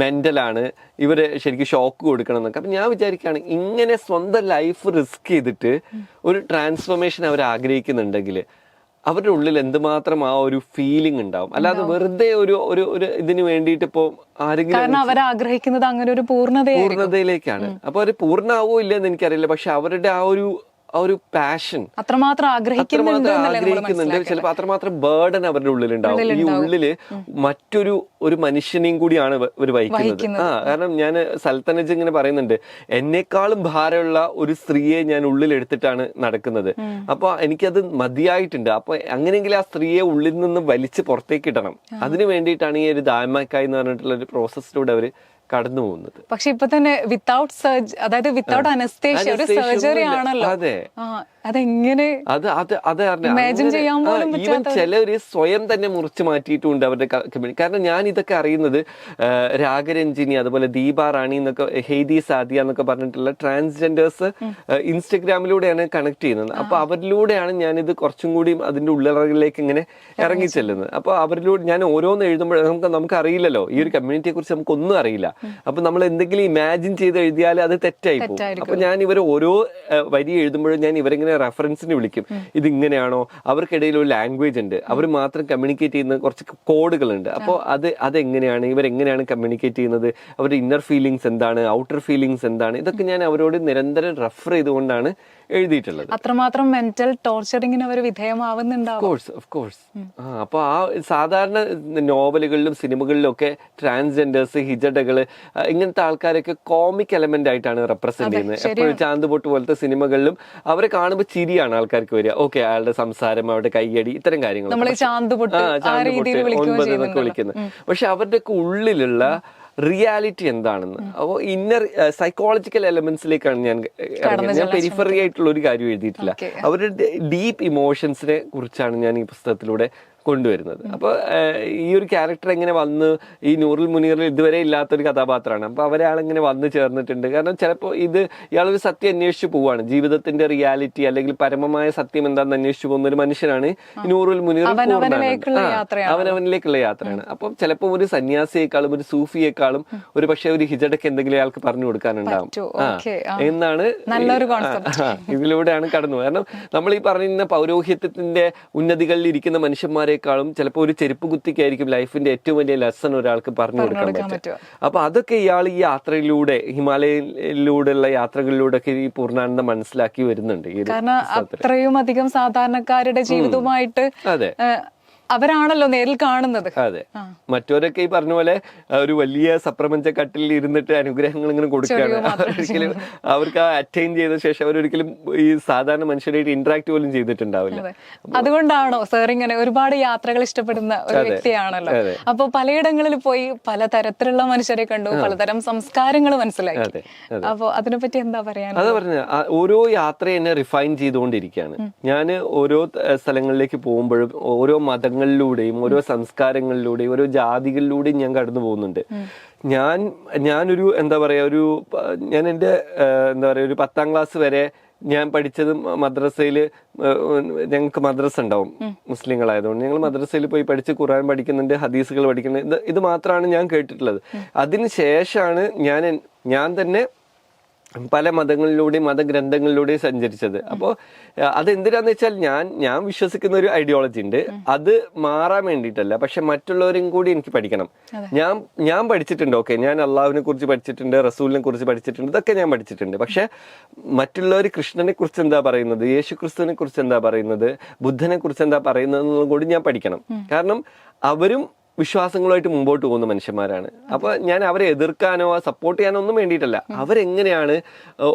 മെന്റലാണ്, ഇവര് ശരിക്കും ഷോക്ക് കൊടുക്കണം എന്നൊക്കെ. അപ്പൊ ഞാൻ വിചാരിക്കുകയാണ്, ഇങ്ങനെ സ്വന്തം ലൈഫ് റിസ്ക് ചെയ്തിട്ട് ഒരു ട്രാൻസ്ഫോർമേഷൻ അവർ ആഗ്രഹിക്കുന്നുണ്ടെങ്കിൽ അവരുടെ ഉള്ളിൽ എന്തുമാത്രം ആ ഒരു ഫീലിംഗ് ഉണ്ടാവും. അല്ലാതെ വെറുതെ ഒരു ഇതിന് വേണ്ടിയിട്ട് ഇപ്പോ ആരെങ്കിലും ആഗ്രഹിക്കുന്നത് അങ്ങനെ ഒരു പൂർണ്ണതയിലേക്കാണ്. അപ്പൊ അവർ പൂർണ്ണമാവോ ഇല്ലെന്ന് എനിക്കറിയില്ല. പക്ഷെ അവരുടെ ആ ഒരു പാഷൻ അത്രമാത്രം ആഗ്രഹിക്കുന്നുണ്ട്. ചിലപ്പോൾ അത്രമാത്രം ബേർഡൻ അവരുടെ ഉള്ളിലുണ്ടാവും. ഈ ഉള്ളില് ഒരു മനുഷ്യനെയും കൂടിയാണ് ഇവർ വഹിക്കുന്നത്. കാരണം ഞാൻ സൽത്തനജ് ഇങ്ങനെ പറയുന്നുണ്ട്, എന്നെക്കാളും ഭാരമുള്ള ഒരു സ്ത്രീയെ ഞാൻ ഉള്ളിൽ എടുത്തിട്ടാണ് നടക്കുന്നത്. അപ്പൊ എനിക്കത് മതിയായിട്ടുണ്ട്. അപ്പൊ അങ്ങനെയെങ്കിൽ ആ സ്ത്രീയെ ഉള്ളിൽ നിന്ന് വലിച്ച് പുറത്തേക്ക് ഇടണം. അതിനു വേണ്ടിയിട്ടാണ് ഈ ഒരു ദായമ്മക്കായി എന്ന് പറഞ്ഞിട്ടുള്ള ഒരു പ്രോസസ്സിലൂടെ അവര് കടന്നു പോകുന്നത്. പക്ഷെ ഇപ്പൊ തന്നെ വിത്തൗട്ട് സർജറി, അതായത് വിത്തൗട്ട് അനസ്തേഷ്യ, ഒരു സർജറി ആണല്ലോ. അതെ, അതെങ്ങനെ imagine ചെയ്യാൻ പോലും ഈവൻ ചിലര് സ്വയം തന്നെ മുറിച്ച് മാറ്റിയിട്ടുണ്ട് അവരുടെ കമ്മ്യൂണിറ്റി. കാരണം ഞാൻ ഇതൊക്കെ അറിയുന്നത് രാഗരഞ്ജിനി, അതുപോലെ ദീപ റാണി എന്നൊക്കെ, ഹെയ്ദി സാദിയ എന്നൊക്കെ പറഞ്ഞിട്ടുള്ള ട്രാൻസ്ജെൻഡേഴ്സ് ഇൻസ്റ്റഗ്രാമിലൂടെയാണ് കണക്ട് ചെയ്യുന്നത്. അപ്പൊ അവരിലൂടെയാണ് ഞാനിത് കുറച്ചും കൂടി അതിന്റെ ഉള്ളറകളിലേക്ക് ഇങ്ങനെ ഇറങ്ങി ചെല്ലുന്നത്. അപ്പൊ അവരിലൂടെ ഞാൻ ഓരോന്ന് എഴുതുമ്പോൾ നമുക്ക് അറിയില്ലല്ലോ, ഈ ഒരു കമ്മ്യൂണിറ്റിയെ കുറിച്ച് നമുക്ക് ഒന്നും അറിയില്ല. അപ്പൊ നമ്മൾ എന്തെങ്കിലും ഇമാജിൻ ചെയ്ത് എഴുതിയാൽ അത് തെറ്റായി പോകും. അപ്പൊ ഞാൻ ഇവർ ഓരോ വരി എഴുതുമ്പോഴും ഞാൻ ഇവരെങ്ങനെ റെഫറൻസിന് വിളിക്കും. ഇതിങ്ങനെയാണോ? അവർക്കിടയിൽ ഒരു ലാംഗ്വേജ് ഉണ്ട്, അവർ മാത്രം കമ്മ്യൂണിക്കേറ്റ് ചെയ്യുന്ന കുറച്ച് കോഡുകളുണ്ട്. അപ്പോൾ അതെങ്ങനെയാണ്, ഇവരെങ്ങനെയാണ് കമ്മ്യൂണിക്കേറ്റ് ചെയ്യുന്നത്, അവരുടെ ഇന്നർ ഫീലിങ്സ് എന്താണ്, ഔട്ടർ ഫീലിങ്സ് എന്താണ്, ഇതൊക്കെ ഞാൻ അവരോട് നിരന്തരം റെഫർ ചെയ്തുകൊണ്ടാണ് എഴുതിയിട്ടുള്ളത്. അത്രമാത്രം മെന്റൽ ടോർച്ചറിങ്ങിന് അവർ വിധേയമാവുന്നുണ്ടാവും. അപ്പൊ ആ സാധാരണ നോവലുകളിലും സിനിമകളിലും ഒക്കെ ട്രാൻസ്ജെൻഡേഴ്സ്, ഹിജഡകള്, ഇങ്ങനത്തെ ആൾക്കാരൊക്കെ കോമിക് എലമെന്റ് ആയിട്ടാണ് റെപ്രസെന്റ് ചെയ്യുന്നത്. എപ്പോഴും ചാന്ത് പൊട്ട് പോലത്തെ സിനിമകളിലും അവരെ കാണുമ്പോൾ ചിരിയാണ് ആൾക്കാർക്ക് വരിക. ഓക്കെ, അയാളുടെ സംസാരം, അവരുടെ കൈയടി, ഇത്തരം കാര്യങ്ങൾ 9 എന്നൊക്കെ വിളിക്കുന്നത്. പക്ഷെ അവരുടെയൊക്കെ ഉള്ളിലുള്ള റിയാലിറ്റി എന്താണെന്ന്, അപ്പോൾ ഇന്നർ സൈക്കോളജിക്കൽ എലമെന്റ്സിലേക്കാണ് ഞാൻ പെരിഫറി ആയിട്ടുള്ള ഒരു കാര്യം എഴുതിയിട്ടില്ല. അവരുടെ ഡീപ്പ് ഇമോഷൻസിനെ കുറിച്ചാണ് ഞാൻ ഈ പുസ്തകത്തിലൂടെ കൊണ്ടുവരുന്നത്. അപ്പൊ ഈ ഒരു ക്യാരക്ടർ എങ്ങനെ വന്ന് ഈ നൂറുൽ മുനീറിൽ ഇതുവരെ ഇല്ലാത്തൊരു കഥാപാത്രമാണ്. അപ്പൊ അവരാളിങ്ങനെ വന്നു ചേർന്നിട്ടുണ്ട്. കാരണം ചിലപ്പോൾ ഇയാളൊരു സത്യം അന്വേഷിച്ചു പോവാണ്, ജീവിതത്തിന്റെ റിയാലിറ്റി അല്ലെങ്കിൽ പരമമായ സത്യം എന്താണെന്ന് അന്വേഷിച്ചു പോകുന്ന ഒരു മനുഷ്യനാണ് നൂറുൽ മുനീർ. അവനവനിലേക്കുള്ള യാത്രയാണ്. അപ്പം ചിലപ്പോൾ ഒരു സന്യാസിയെക്കാളും ഒരു സൂഫിയെക്കാളും ഒരു പക്ഷെ ഒരു ഹിജഡക്ക് എന്തെങ്കിലും അയാൾക്ക് പറഞ്ഞു കൊടുക്കാനുണ്ടാവും എന്നാണ് ഇതിലൂടെയാണ് കടന്നു. കാരണം നമ്മൾ ഈ പറയുന്ന പൗരോഹിത്യത്തിന്റെ ഉന്നതികളിൽ ഇരിക്കുന്ന മനുഷ്യന്മാരെ ചിലപ്പോൾ ഒരു ചെരുപ്പ് കുത്തിക്കായിരിക്കും ലൈഫിന്റെ ഏറ്റവും വലിയ ലെസൺ ഒരാൾക്ക് പറഞ്ഞു കൊടുക്കാൻ പറ്റുക. അപ്പൊ അതൊക്കെ ഇയാൾ ഈ യാത്രയിലൂടെ, ഹിമാലയയിലൂടെയുള്ള യാത്രകളിലൂടെ ഒക്കെ ഈ പൂർണ്ണാനന്ദം മനസ്സിലാക്കി വരുന്നുണ്ട്. കാരണം അത്രയും അധികം സാധാരണക്കാരുടെ ജീവിതവുമായിട്ട് അവരാണല്ലോ നേരിൽ കാണുന്നത്. അതെ, മറ്റവരൊക്കെ ഈ പറഞ്ഞ പോലെ ഒരു വലിയ സപ്രപഞ്ച കട്ടിൽ ഇരുന്നിട്ട് അനുഗ്രഹങ്ങൾ ഇങ്ങനെ കൊടുക്കുകയാണ്. ഒരിക്കലും അവർക്ക് അറ്റൈൻ ചെയ്ത ശേഷം അവരൊരിക്കലും ഈ സാധാരണ മനുഷ്യരായിട്ട് ഇന്ററാക്ട് പോലും ചെയ്തിട്ടുണ്ടാവില്ല. അതുകൊണ്ടാണോ സാർ ഇങ്ങനെ ഒരുപാട് യാത്രകൾ ഇഷ്ടപ്പെടുന്ന ഒരു വ്യക്തിയാണല്ലോ. അപ്പൊ പലയിടങ്ങളിൽ പോയി പലതരത്തിലുള്ള മനുഷ്യരെ കണ്ടു, പലതരം സംസ്കാരങ്ങൾ മനസ്സിലാക്കി. അപ്പൊ അതിനെപ്പറ്റി എന്താ പറയാ? അതാ പറഞ്ഞ ഓരോ യാത്ര എന്നെ റിഫൈൻ ചെയ്തുകൊണ്ടിരിക്കുകയാണ്. ഞാൻ ഓരോ സ്ഥലങ്ങളിലേക്ക് പോകുമ്പോഴും ഓരോ മതങ്ങളിലൂടെയും ഓരോ സംസ്കാരങ്ങളിലൂടെയും ഓരോ ജാതികളിലൂടെയും ഞാൻ കടന്നു പോകുന്നുണ്ട്. ഞാനൊരു ഞാൻ എൻ്റെ ഒരു 10ാം ക്ലാസ് വരെ ഞാൻ പഠിച്ചത് മദ്രസയിൽ, ഞങ്ങൾക്ക് മദ്രസ ഉണ്ടാവും മുസ്ലിങ്ങളായതുകൊണ്ട് ഞങ്ങൾ മദ്രസയിൽ പോയി പഠിച്ച് ഖുർആൻ പഠിക്കുന്നുണ്ട്, ഹദീസുകൾ പഠിക്കുന്നുണ്ട്. ഇത് മാത്രമാണ് ഞാൻ കേട്ടിട്ടുള്ളത്. അതിനുശേഷമാണ് ഞാൻ തന്നെ പല മതങ്ങളിലൂടെയും മതഗ്രന്ഥങ്ങളിലൂടെയും സഞ്ചരിച്ചത്. അപ്പോൾ അതെന്തിനാന്ന് വെച്ചാൽ ഞാൻ വിശ്വസിക്കുന്ന ഒരു ഐഡിയോളജി ഉണ്ട്. അത് മാറാൻ വേണ്ടിയിട്ടല്ല, പക്ഷെ മറ്റുള്ളവരും കൂടി എനിക്ക് പഠിക്കണം. ഞാൻ പഠിച്ചിട്ടുണ്ട്, ഓക്കെ, ഞാൻ അള്ളാഹുവിനെ കുറിച്ച് പഠിച്ചിട്ടുണ്ട്, റസൂലിനെ കുറിച്ച് പഠിച്ചിട്ടുണ്ട്, ഇതൊക്കെ ഞാൻ പഠിച്ചിട്ടുണ്ട്. പക്ഷെ മറ്റുള്ളവർ കൃഷ്ണനെ കുറിച്ച് എന്താ പറയുന്നത്, യേശു ക്രിസ്തുവിനെ കുറിച്ച് എന്താ പറയുന്നത്, ബുദ്ധനെ കുറിച്ച് എന്താ പറയുന്നത് എന്നുള്ളത് കൂടി ഞാൻ പഠിക്കണം. കാരണം അവരും വിശ്വാസങ്ങളുമായിട്ട് മുമ്പോട്ട് പോകുന്ന മനുഷ്യന്മാരാണ്. അപ്പൊ ഞാൻ അവരെ എതിർക്കാനോ സപ്പോർട്ട് ചെയ്യാനോ ഒന്നും വേണ്ടിയിട്ടല്ല. അവരെങ്ങനെയാണ്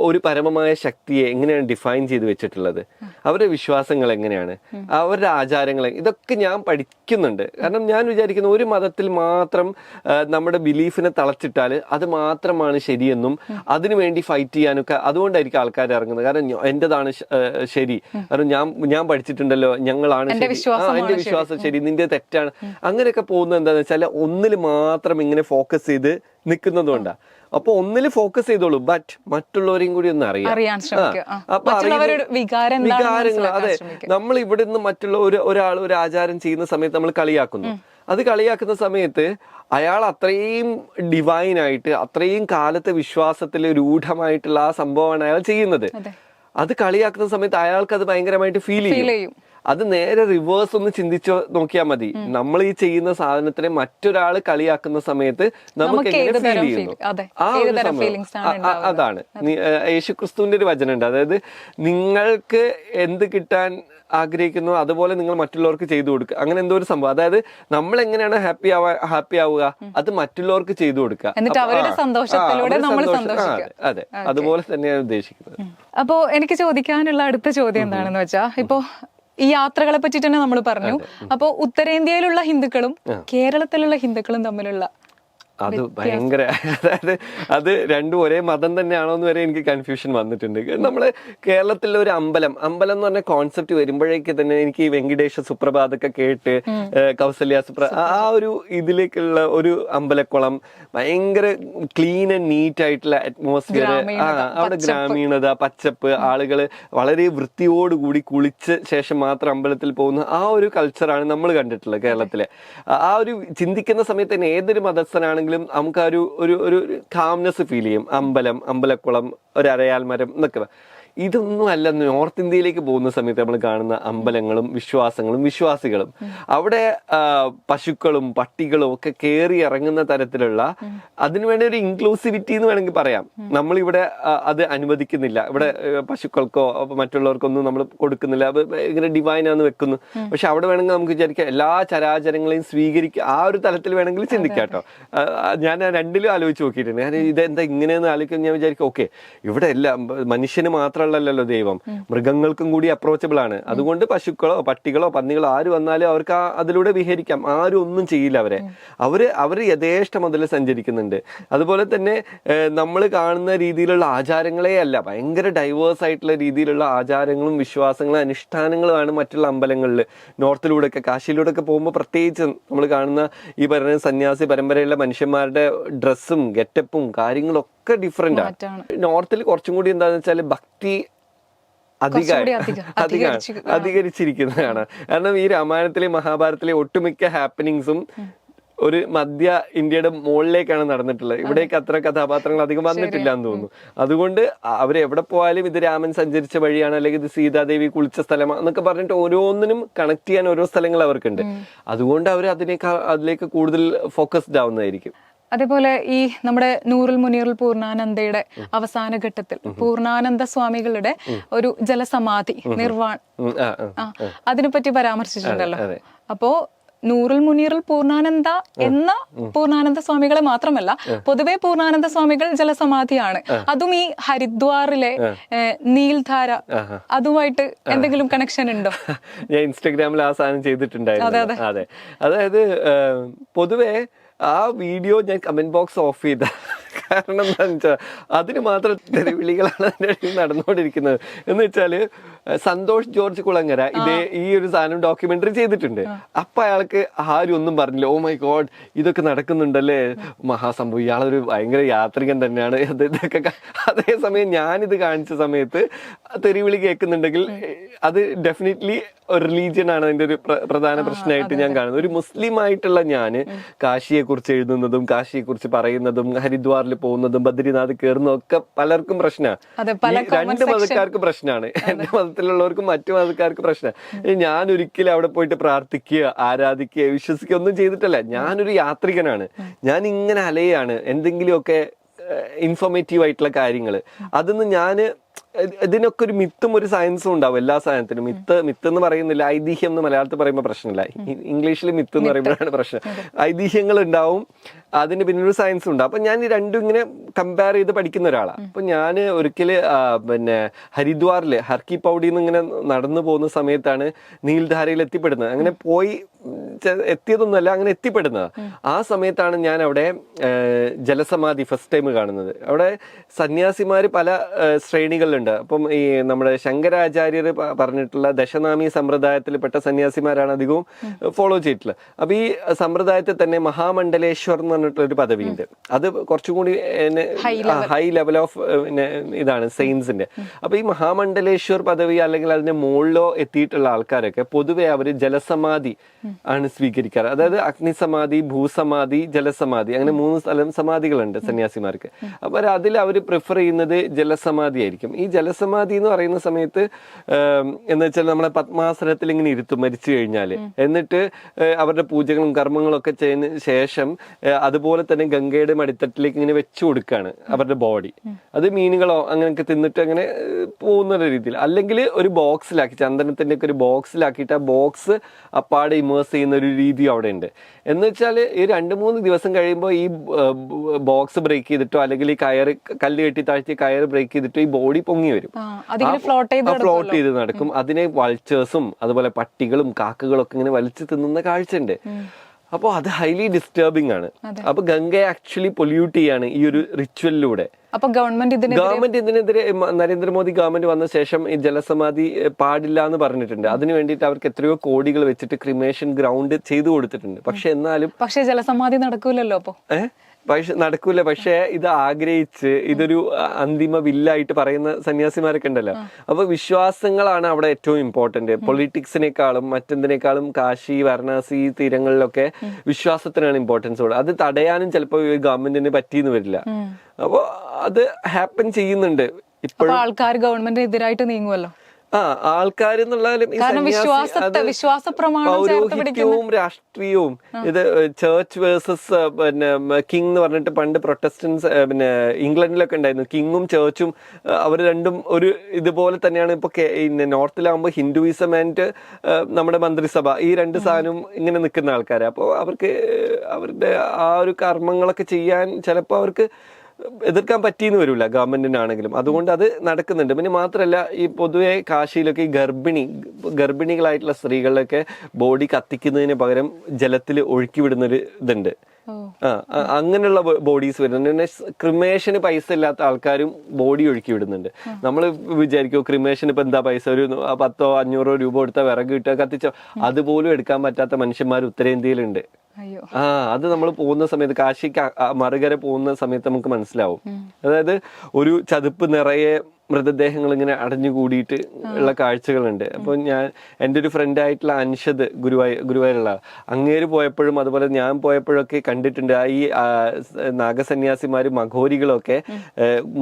ഒരു പരമമായ ശക്തിയെ എങ്ങനെയാണ് ഡിഫൈൻ ചെയ്ത് വെച്ചിട്ടുള്ളത്, അവരുടെ വിശ്വാസങ്ങൾ എങ്ങനെയാണ്, അവരുടെ ആചാരങ്ങൾ, ഇതൊക്കെ ഞാൻ പഠിക്കുന്നുണ്ട്. കാരണം ഞാൻ വിചാരിക്കുന്ന ഒരു മതത്തിൽ മാത്രം നമ്മുടെ ബിലീഫിനെ തളച്ചിട്ടാൽ അത് മാത്രമാണ് ശരിയെന്നും അതിനുവേണ്ടി ഫൈറ്റ് ചെയ്യാനൊക്കെ അതുകൊണ്ടായിരിക്കും ആൾക്കാർ ഇറങ്ങുന്നത്. കാരണം എന്റേതാണ് ശരി, കാരണം ഞാൻ പഠിച്ചിട്ടുണ്ടല്ലോ, ഞങ്ങളാണ് എന്റെ വിശ്വാസം ശരി, നിന്റെ തെറ്റാണ്, അങ്ങനെയൊക്കെ പോകുന്നത് എന്താന്ന് വെച്ചാൽ ഒന്നിൽ മാത്രം ഇങ്ങനെ ഫോക്കസ് ചെയ്ത് നിൽക്കുന്നതുകൊണ്ടാണ്. അപ്പൊ ഒന്നിൽ ഫോക്കസ് ചെയ്തോളൂ, ബട്ട് മറ്റുള്ളവരെയും കൂടി ഒന്ന് അറിയാൻ വികാരങ്ങൾ. അതെ, നമ്മൾ ഇവിടെ നിന്ന് മറ്റുള്ള ഒരാൾ ഒരു ആചാരം ചെയ്യുന്ന സമയത്ത് നമ്മൾ കളിയാക്കുന്നു. അത് കളിയാക്കുന്ന സമയത്ത് അയാൾ അത്രയും ഡിവൈനായിട്ട് അത്രയും കാലത്തെ വിശ്വാസത്തിൽ രൂഢമായിട്ടുള്ള ആ സംഭവമാണ് അയാൾ ചെയ്യുന്നത്. അത് കളിയാക്കുന്ന സമയത്ത് അയാൾക്ക് അത് ഭയങ്കരമായിട്ട് ഫീൽ ചെയ്യും. അത് നേരെ റിവേഴ്സ് ഒന്ന് ചിന്തിച്ചു നോക്കിയാൽ മതി. നമ്മൾ ഈ ചെയ്യുന്ന സാധനത്തിനെ മറ്റൊരാൾ കളിയാക്കുന്ന സമയത്ത് നമുക്ക് എങ്ങനെ ഫീൽ ചെയ്യുന്നു, ആ ഒരു സംഭവം അതാണ്. യേശുക്രിസ്തുവിന്റെ ഒരു വചനമുണ്ട്, അതായത് നിങ്ങൾക്ക് എന്ത് കിട്ടാൻ ആഗ്രഹിക്കുന്നു അതുപോലെ നിങ്ങൾ മറ്റുള്ളവർക്ക് ചെയ്തു കൊടുക്കുക, അങ്ങനെ എന്തോ ഒരു സംഭവം. അതായത് നമ്മൾ എങ്ങനെയാണ് ഹാപ്പി ആവുക അത് മറ്റുള്ളവർക്ക് ചെയ്തു കൊടുക്കുക, അതെ, അതുപോലെ തന്നെയാണ് ഉദ്ദേശിക്കുന്നത്. അപ്പോ എനിക്ക് ചോദിക്കാനുള്ള അടുത്ത ചോദ്യം എന്താണെന്ന് വെച്ചാ, ഇപ്പോ ഈ യാത്രകളെ പറ്റിട്ട് തന്നെ നമ്മൾ പറഞ്ഞു. അപ്പോ ഉത്തരേന്ത്യയിലുള്ള ഹിന്ദുക്കളും കേരളത്തിലുള്ള ഹിന്ദുക്കളും തമ്മിലുള്ള അത് ഭയങ്കര, അതായത് അത് രണ്ടും ഒരേ മതം തന്നെയാണോ എന്ന് വരെ എനിക്ക് കൺഫ്യൂഷൻ വന്നിട്ടുണ്ട്. നമ്മള് കേരളത്തിലെ ഒരു അമ്പലം എന്ന് പറഞ്ഞ കോൺസെപ്റ്റ് വരുമ്പോഴേക്ക് തന്നെ എനിക്ക് ഈ വെങ്കിടേശ സുപ്രഭാതൊക്കെ കേട്ട് കൗസല്യ ആ ഒരു ഇതിലേക്കുള്ള ഒരു അമ്പലക്കുളം, ഭയങ്കര ക്ലീൻ ആൻഡ് നീറ്റ് ആയിട്ടുള്ള അറ്റ്മോസ്ഫിയർ, അവിടെ ഗ്രാമീണത, പച്ചപ്പ്, ആളുകള് വളരെ വൃത്തിയോടുകൂടി കുളിച്ച ശേഷം മാത്രം അമ്പലത്തിൽ പോകുന്ന ആ ഒരു കൾച്ചറാണ് നമ്മൾ കണ്ടിട്ടുള്ളത് കേരളത്തിലെ. ആ ഒരു ചിന്തിക്കുന്ന സമയത്ത് തന്നെ ഏതൊരു മതസ്ഥനാണെങ്കിലും നമുക്ക് ആ ഒരു കാംനെസ് ഫീൽ ചെയ്യും. അമ്പലക്കുളം, ഒരു അരയാൽ മരം എന്നൊക്കെ. ഇതൊന്നും അല്ല നോർത്ത് ഇന്ത്യയിലേക്ക് പോകുന്ന സമയത്ത് നമ്മൾ കാണുന്ന അമ്പലങ്ങളും വിശ്വാസികളും. അവിടെ പശുക്കളും പട്ടികളും ഒക്കെ കയറി ഇറങ്ങുന്ന തരത്തിലുള്ള, അതിനുവേണ്ടി ഒരു ഇൻക്ലൂസിവിറ്റി എന്ന് വേണമെങ്കിൽ പറയാം. നമ്മളിവിടെ അത് അനുവദിക്കുന്നില്ല. ഇവിടെ പശുക്കൾക്കോ മറ്റുള്ളവർക്കൊന്നും നമ്മൾ കൊടുക്കുന്നില്ല, ഇങ്ങനെ ഡിവൈനാന്ന് വെക്കുന്നു. പക്ഷെ അവിടെ വേണമെങ്കിൽ നമുക്ക് വിചാരിക്കാം എല്ലാ ചരാചരങ്ങളെയും സ്വീകരിക്കുക, ആ ഒരു തലത്തിൽ വേണമെങ്കിൽ ചിന്തിക്കാം കേട്ടോ. ഞാൻ രണ്ടിലും ആലോചിച്ച് നോക്കിയിട്ടുണ്ട്. ഞാൻ ഇതെന്താ ഇങ്ങനെയെന്ന് ആലോചിക്കും. ഞാൻ വിചാരിക്കും ഓക്കെ, ഇവിടെ എല്ലാം മനുഷ്യന് മാത്രമല്ലല്ലോ ദൈവം, മൃഗങ്ങൾക്കും കൂടി അപ്രോച്ചബിൾ ആണ്. അതുകൊണ്ട് പശുക്കളോ പട്ടികളോ പന്നികളോ ആര് വന്നാലും അവർക്ക് അതിലൂടെ വിഹരിക്കാം. ആരും ഒന്നും ചെയ്യില്ല അവര് യഥേഷ്ടം അതിൽ സഞ്ചരിക്കുന്നുണ്ട്. അതുപോലെ തന്നെ നമ്മൾ കാണുന്ന രീതിയിലുള്ള ആചാരങ്ങളെ അല്ല, ഭയങ്കര ഡൈവേഴ്സ് ആയിട്ടുള്ള രീതിയിലുള്ള ആചാരങ്ങളും വിശ്വാസങ്ങളും അനുഷ്ഠാനങ്ങളുമാണ് മറ്റുള്ള അമ്പലങ്ങളിൽ. നോർത്തിലൂടെ ഒക്കെ കാശിയിലൂടെ ഒക്കെ പോകുമ്പോൾ പ്രത്യേകിച്ച് നമ്മൾ കാണുന്ന ഈ പറയുന്ന സന്യാസി പരമ്പരയുള്ള മനുഷ്യന്മാരുടെ ഡ്രസ്സും ഗെറ്റപ്പും കാര്യങ്ങളും ഒക്കെ ഡിഫറെന്റ് ആണ്. നോർത്തിൽ കുറച്ചും കൂടി എന്താന്ന് വെച്ചാൽ ഭക്തി അധികരിച്ചിരിക്കുന്നതാണ്. കാരണം ഈ രാമായണത്തിലെ മഹാഭാരതത്തിലെ ഒട്ടുമിക്ക ഹാപ്പനിങ്സും ഒരു മധ്യ ഇന്ത്യയുടെ മുകളിലേക്കാണ് നടന്നിട്ടുള്ളത്. ഇവിടേക്ക് അത്ര കഥാപാത്രങ്ങൾ അധികം വന്നിട്ടില്ല എന്ന് തോന്നുന്നു. അതുകൊണ്ട് അവരെവിടെ പോയാലും ഇത് രാമൻ സഞ്ചരിച്ച വഴിയാണ്, അല്ലെങ്കിൽ ഇത് സീതാദേവി കുളിച്ച സ്ഥലമാണ് എന്നൊക്കെ പറഞ്ഞിട്ട് ഓരോന്നിനും കണക്ട് ചെയ്യാൻ ഓരോ സ്ഥലങ്ങൾ അവർക്കുണ്ട്. അതുകൊണ്ട് അവർ അതിലേക്ക് കൂടുതൽ ഫോക്കസ്ഡ് ആവുന്നതായിരിക്കും. അതേപോലെ ഈ നമ്മുടെ നൂറുൽ മുനീറുൽ പൂർണ്ണാനന്ദയുടെ അവസാന ഘട്ടത്തിൽ പൂർണ്ണാനന്ദ സ്വാമികളുടെ ഒരു ജലസമാധി അതിനെപ്പറ്റി പരാമർശിച്ചിട്ടുണ്ടല്ലോ. അപ്പോ നൂറുൽ മുനീറുൽ പൂർണ്ണാനന്ദ എന്ന പൂർണ്ണാനന്ദ സ്വാമികളെ മാത്രമല്ല, പൊതുവെ പൂർണ്ണാനന്ദ സ്വാമികൾ ജലസമാധിയാണ്. അതും ഈ ഹരിദ്വാറിലെ നീൽധാര, അതുമായിട്ട് എന്തെങ്കിലും കണക്ഷൻ ഉണ്ടോ? ഞാൻ ഇൻസ്റ്റാഗ്രാമിൽ ആ സാധനം ചെയ്തിട്ടുണ്ടായിരുന്നു. അതെ, അതായത് പൊതുവെ ആ വീഡിയോ ഞാൻ കമന്റ് ബോക്സ് ഓഫ് ചെയ്ത കാരണം എന്താണെന്ന് വെച്ചാൽ അതിന് മാത്രം തെരുവിളികളാണ് അതിൻ്റെ നടന്നുകൊണ്ടിരിക്കുന്നത്. എന്ന് വെച്ചാല് സന്തോഷ് ജോർജ് കുളങ്ങര ഈ ഒരു സാധനം ഡോക്യുമെന്ററി ചെയ്തിട്ടുണ്ട്. അപ്പൊ അയാൾക്ക് ആരും ഒന്നും പറഞ്ഞില്ല. ഓ മൈ ഗോഡ്, ഇതൊക്കെ നടക്കുന്നുണ്ടല്ലേ, മഹാസംഭവം, ഇയാളൊരു ഭയങ്കര യാത്രികൻ തന്നെയാണ് ഇതൊക്കെ. അതേസമയം ഞാനിത് കാണിച്ച സമയത്ത് തെരുവിളി കേൾക്കുന്നുണ്ടെങ്കിൽ അത് ഡെഫിനറ്റ്ലി ഒരു റിലീജിയൻ ആണ് അതിന്റെ ഒരു പ്രധാന പ്രശ്നമായിട്ട് ഞാൻ കാണുന്നത്. ഒരു മുസ്ലിം ആയിട്ടുള്ള ഞാന് കാശിയെ കുറിച്ച് എഴുതുന്നതും കാശിയെ കുറിച്ച് പറയുന്നതും ഹരിദ്വാറിൽ പോകുന്നതും ബദ്രിനാഥ് കയറുന്നതും ഒക്കെ പലർക്കും പ്രശ്നമാണ്. രണ്ട് മതക്കാർക്ക് പ്രശ്നമാണ്. എന്റെ മതത്തിലുള്ളവർക്കും മറ്റു മതക്കാർക്ക് പ്രശ്നമാണ്. ഞാൻ ഒരിക്കലും അവിടെ പോയിട്ട് പ്രാർത്ഥിക്കുക, ആരാധിക്കുക, വിശ്വസിക്കുക ഒന്നും ചെയ്തിട്ടല്ല. ഞാനൊരു യാത്രികനാണ്. ഞാൻ ഇങ്ങനെ അലയാണ് എന്തെങ്കിലുമൊക്കെ ഇൻഫോർമേറ്റീവ് ആയിട്ടുള്ള കാര്യങ്ങൾ. അതൊന്നും ഞാന് ഇതിനൊക്കെ ഒരു മിത്തും ഒരു സയൻസും ഉണ്ടാവും എല്ലാ സാധനത്തിനും. മിത്ത് എന്ന് പറയുന്നില്ല, ഐതിഹ്യം എന്ന് മലയാളത്തിൽ പറയുമ്പോൾ പ്രശ്നമില്ല, ഇംഗ്ലീഷിൽ മിത്ത് എന്ന് പറയുമ്പോഴാണ് പ്രശ്നം. ഐതിഹ്യങ്ങൾ ഉണ്ടാവും, അതിന് പിന്നൊരു സയൻസ് ഉണ്ടാവും. അപ്പൊ ഞാൻ ഈ രണ്ടും ഇങ്ങനെ കമ്പയർ ചെയ്ത് പഠിക്കുന്ന ഒരാളാണ്. അപ്പൊ ഞാൻ ഒരിക്കല് ഹരിദ്വാറില് ഹർക്കി പൗഡിന്ന് ഇങ്ങനെ നടന്നു പോകുന്ന സമയത്താണ് നീൽധാരയിൽ എത്തിപ്പെടുന്നത്. അങ്ങനെ പോയി എത്തിയതൊന്നുമല്ല, അങ്ങനെ എത്തിപ്പെടുന്നത്. ആ സമയത്താണ് ഞാൻ അവിടെ ജലസമാധി ഫസ്റ്റ് ടൈം കാണുന്നത്. അവിടെ സന്യാസിമാര് പല ശ്രേണികളിലുണ്ട്. അപ്പം ഈ നമ്മുടെ ശങ്കരാചാര്യർ പറഞ്ഞിട്ടുള്ള ദശനാമി സമ്പ്രദായത്തിൽപ്പെട്ട സന്യാസിമാരാണ് അധികവും ഫോളോ ചെയ്തിട്ടുള്ളത്. അപ്പൊ ഈ സമ്പ്രദായത്തിൽ തന്നെ മഹാമണ്ഡലേശ്വർ എന്ന് പറഞ്ഞിട്ടുള്ള ഒരു പദവിയുണ്ട്. അത് കുറച്ചും കൂടി ഹൈ ലെവൽ ഓഫ് ഇതാണ് സെയിൻസിന്റെ. അപ്പൊ ഈ മഹാമണ്ഡലേശ്വർ പദവി അല്ലെങ്കിൽ അതിന്റെ മുകളിലോ എത്തിയിട്ടുള്ള ആൾക്കാരൊക്കെ പൊതുവെ അവര് ജലസമാധി ആണ് സ്വീകരിക്കാറ്. അതായത് അഗ്നിസമാധി, ഭൂസമാധി, ജലസമാധി, അങ്ങനെ 3 സമാധികളുണ്ട് സന്യാസിമാർക്ക്. അപ്പൊ അതിൽ അവർ പ്രിഫർ ചെയ്യുന്നത് ജലസമാധി ആയിരിക്കും. ഈ ജലസമാധി എന്ന് പറയുന്ന സമയത്ത് എന്ന് വെച്ചാൽ നമ്മളെ പത്മാസനത്തിൽ ഇങ്ങനെ ഇരുത്തും മരിച്ചു കഴിഞ്ഞാല്. എന്നിട്ട് അവരുടെ പൂജകളും കർമ്മങ്ങളും ഒക്കെ ചെയ്യുന്ന ശേഷം അതുപോലെ തന്നെ ഗംഗയുടെ മടിത്തട്ടിലേക്ക് ഇങ്ങനെ വെച്ചു കൊടുക്കുകയാണ് അവരുടെ ബോഡി. അത് മീനുകളോ അങ്ങനെയൊക്കെ തിന്നിട്ട് അങ്ങനെ പോകുന്ന രീതിയിൽ, അല്ലെങ്കിൽ ഒരു ബോക്സിലാക്കി, ചന്ദനത്തിന്റെ ഒക്കെ ഒരു ബോക്സിലാക്കിയിട്ട് ആ ബോക്സ് അപ്പാടെ ഇമേഴ്സ് ചെയ്യുന്ന ഒരു രീതി അവിടെ ഉണ്ട്. എന്ന് വെച്ചാൽ ഈ 2-3 ദിവസം കഴിയുമ്പോൾ ഈ ബോക്സ് ബ്രേക്ക് ചെയ്തിട്ടോ അല്ലെങ്കിൽ ഈ കല്ല് കെട്ടി താഴ്ത്തി കയറ് ബ്രേക്ക് ചെയ്തിട്ടോ ഈ ബോഡി പൊങ്ങി വരും, ഫ്ലോട്ട് ചെയ്ത് നടക്കും. അതിനെ വൾച്ചേഴ്സും അതുപോലെ പട്ടികളും കാക്കകളും ഒക്കെ ഇങ്ങനെ വലിച്ചു തിന്നുന്ന കാഴ്ചയുണ്ട്. അപ്പോൾ അത് ഹൈലി ഡിസ്റ്റർബിംഗ് ആണ്. അപ്പൊ ഗംഗയെ ആക്ച്വലി പൊല്യൂട്ട് ചെയ്യാണ് ഈ ഒരു റിച്വലിലൂടെ. അപ്പൊ ഗവൺമെന്റ് ഇതിനെതിരെ നരേന്ദ്രമോദി ഗവൺമെന്റ് വന്ന ശേഷം ഈ ജലസമാധി പാടില്ല എന്ന് പറഞ്ഞിട്ടുണ്ട്. അതിന് വേണ്ടിയിട്ട് അവർക്ക് എത്രയോ കോടികൾ വെച്ചിട്ട് ക്രിമേഷൻ ഗ്രൗണ്ട് ചെയ്തു കൊടുത്തിട്ടുണ്ട്. പക്ഷെ ജലസമാധി നടക്കൂലല്ലോ. അപ്പൊ പക്ഷെ നടക്കൂല. പക്ഷെ ഇത് ആഗ്രഹിച്ച് ഇതൊരു അന്തിമ വില്ലായിട്ട് പറയുന്ന സന്യാസിമാരൊക്കെ ഉണ്ടല്ലോ. അപ്പൊ വിശ്വാസങ്ങളാണ് അവിടെ ഏറ്റവും ഇമ്പോർട്ടന്റ്. പൊളിറ്റിക്സിനേക്കാളും മറ്റെന്തിനേക്കാളും കാശി വാരണാസി തീരങ്ങളിലൊക്കെ വിശ്വാസത്തിനാണ് ഇമ്പോർട്ടൻസ് കൊടുക്കുക. അത് തടയാനും ചിലപ്പോൾ ഗവൺമെന്റിന് പറ്റിയെന്ന് വരില്ല. അപ്പൊ അത് ഹാപ്പൻ ചെയ്യുന്നുണ്ട് ഇപ്പോഴും. ആൾക്കാർ ഗവൺമെന്റിനെതിരായിട്ട് നീങ്ങുമല്ലോ. ആൾക്കാർ പൗരോഹിത്യവും രാഷ്ട്രീയവും ഇത് ചേർച്ച് വേഴ്സസ് പിന്നെ കിങ് എന്ന് പറഞ്ഞിട്ട് പണ്ട് പ്രൊട്ടസ്റ്റൻസ് പിന്നെ ഇംഗ്ലണ്ടിലൊക്കെ ഉണ്ടായിരുന്നു. കിങ്ങും ചേർച്ചും അവർ രണ്ടും ഒരു ഇതുപോലെ തന്നെയാണ്. ഇപ്പൊ നോർത്തിലാകുമ്പോൾ ഹിന്ദുയിസം ആൻഡ് നമ്മുടെ മന്ത്രിസഭ ഈ രണ്ട് സാധനവും ഇങ്ങനെ നിൽക്കുന്ന ആൾക്കാര്. അപ്പോൾ അവർക്ക് അവരുടെ ആ ഒരു കർമ്മങ്ങളൊക്കെ ചെയ്യാൻ ചിലപ്പോൾ അവർക്ക് എതിർക്കാൻ പറ്റിയെന്ന് വരില്ല ഗവൺമെന്റിനാണെങ്കിലും. അതുകൊണ്ട് അത് നടക്കുന്നുണ്ട്. പിന്നെ മാത്രമല്ല ഈ പൊതുവെ കാശിയിലൊക്കെ ഈ ഗർഭിണികളായിട്ടുള്ള സ്ത്രീകളിലൊക്കെ ബോഡി കത്തിക്കുന്നതിന് പകരം ജലത്തിൽ ഒഴുക്കി വിടുന്നൊരു ഇതുണ്ട്. അങ്ങനെയുള്ള ബോഡീസ് വരുന്നുണ്ട്. പിന്നെ ക്രിമേഷന് പൈസ ഇല്ലാത്ത ആൾക്കാരും ബോഡി ഒഴുക്കി വിടുന്നുണ്ട്. നമ്മൾ വിചാരിക്കും ക്രിമേഷന് ഇപ്പൊ എന്താ പൈസ, ഒരു 100-500 രൂപ കൊടുത്ത വിറക് കിട്ടുക കത്തിച്ചോ, അതുപോലും എടുക്കാൻ പറ്റാത്ത മനുഷ്യന്മാർ ഉത്തരേന്ത്യയിലുണ്ട്. അത് നമ്മൾ പോകുന്ന സമയത്ത് കാശിക്ക് മറുകര പോകുന്ന സമയത്ത് നമുക്ക് മനസ്സിലാവും. അതായത് ഒരു ചതുപ്പ് നിറയെ മൃതദേഹങ്ങൾ ഇങ്ങനെ അടഞ്ഞുകൂടിയിട്ട് ഉള്ള കാഴ്ചകളുണ്ട്. അപ്പൊ എൻ്റെ ഒരു ഫ്രണ്ടായിട്ടുള്ള അൻഷദ് ഗുരുവായൂരുള്ള അങ്ങേര് പോയപ്പോഴും അതുപോലെ ഞാൻ പോയപ്പോഴൊക്കെ കണ്ടിട്ടുണ്ട്. ഈ നാഗസന്യാസിമാരും മഘോരികളൊക്കെ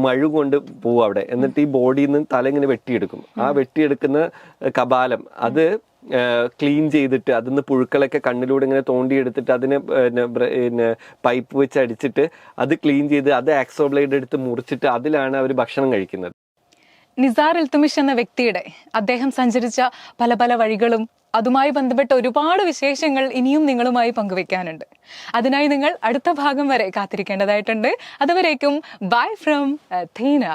മഴു കൊണ്ട് പോവും അവിടെ. എന്നിട്ട് ഈ ബോഡിയിൽ നിന്ന് തല ഇങ്ങനെ വെട്ടിയെടുക്കും. ആ വെട്ടിയെടുക്കുന്ന കപാലം അത് ക്ലീൻ ചെയ്തിട്ട് അതിന്ന് പുഴുക്കളൊക്കെ കണ്ണിലൂടെ ഇങ്ങനെ തോണ്ടിയെടുത്തിട്ട് അതിനെ പൈപ്പ് വെച്ച് അടിച്ചിട്ട് അത് ക്ലീൻ ചെയ്ത് അത് ആക്സോ ബ്ലേഡ് എടുത്ത് മുറിച്ചിട്ട് അതിലാണ് അവർ ഭക്ഷണം കഴിക്കുന്നത്. നിസാർ ഇൽത്തുമിഷ് എന്ന വ്യക്തിയുടെ അദ്ദേഹം സഞ്ചരിച്ച പല പല വഴികളും അതുമായി ബന്ധപ്പെട്ട ഒരുപാട് വിശേഷങ്ങൾ ഇനിയും നിങ്ങളുമായി പങ്കുവെക്കാനുണ്ട്. അതിനായി നിങ്ങൾ അടുത്ത ഭാഗം വരെ കാത്തിരിക്കേണ്ടതായിട്ടുണ്ട്. അതുവരേക്കും ബൈ ഫ്രം അഥീന.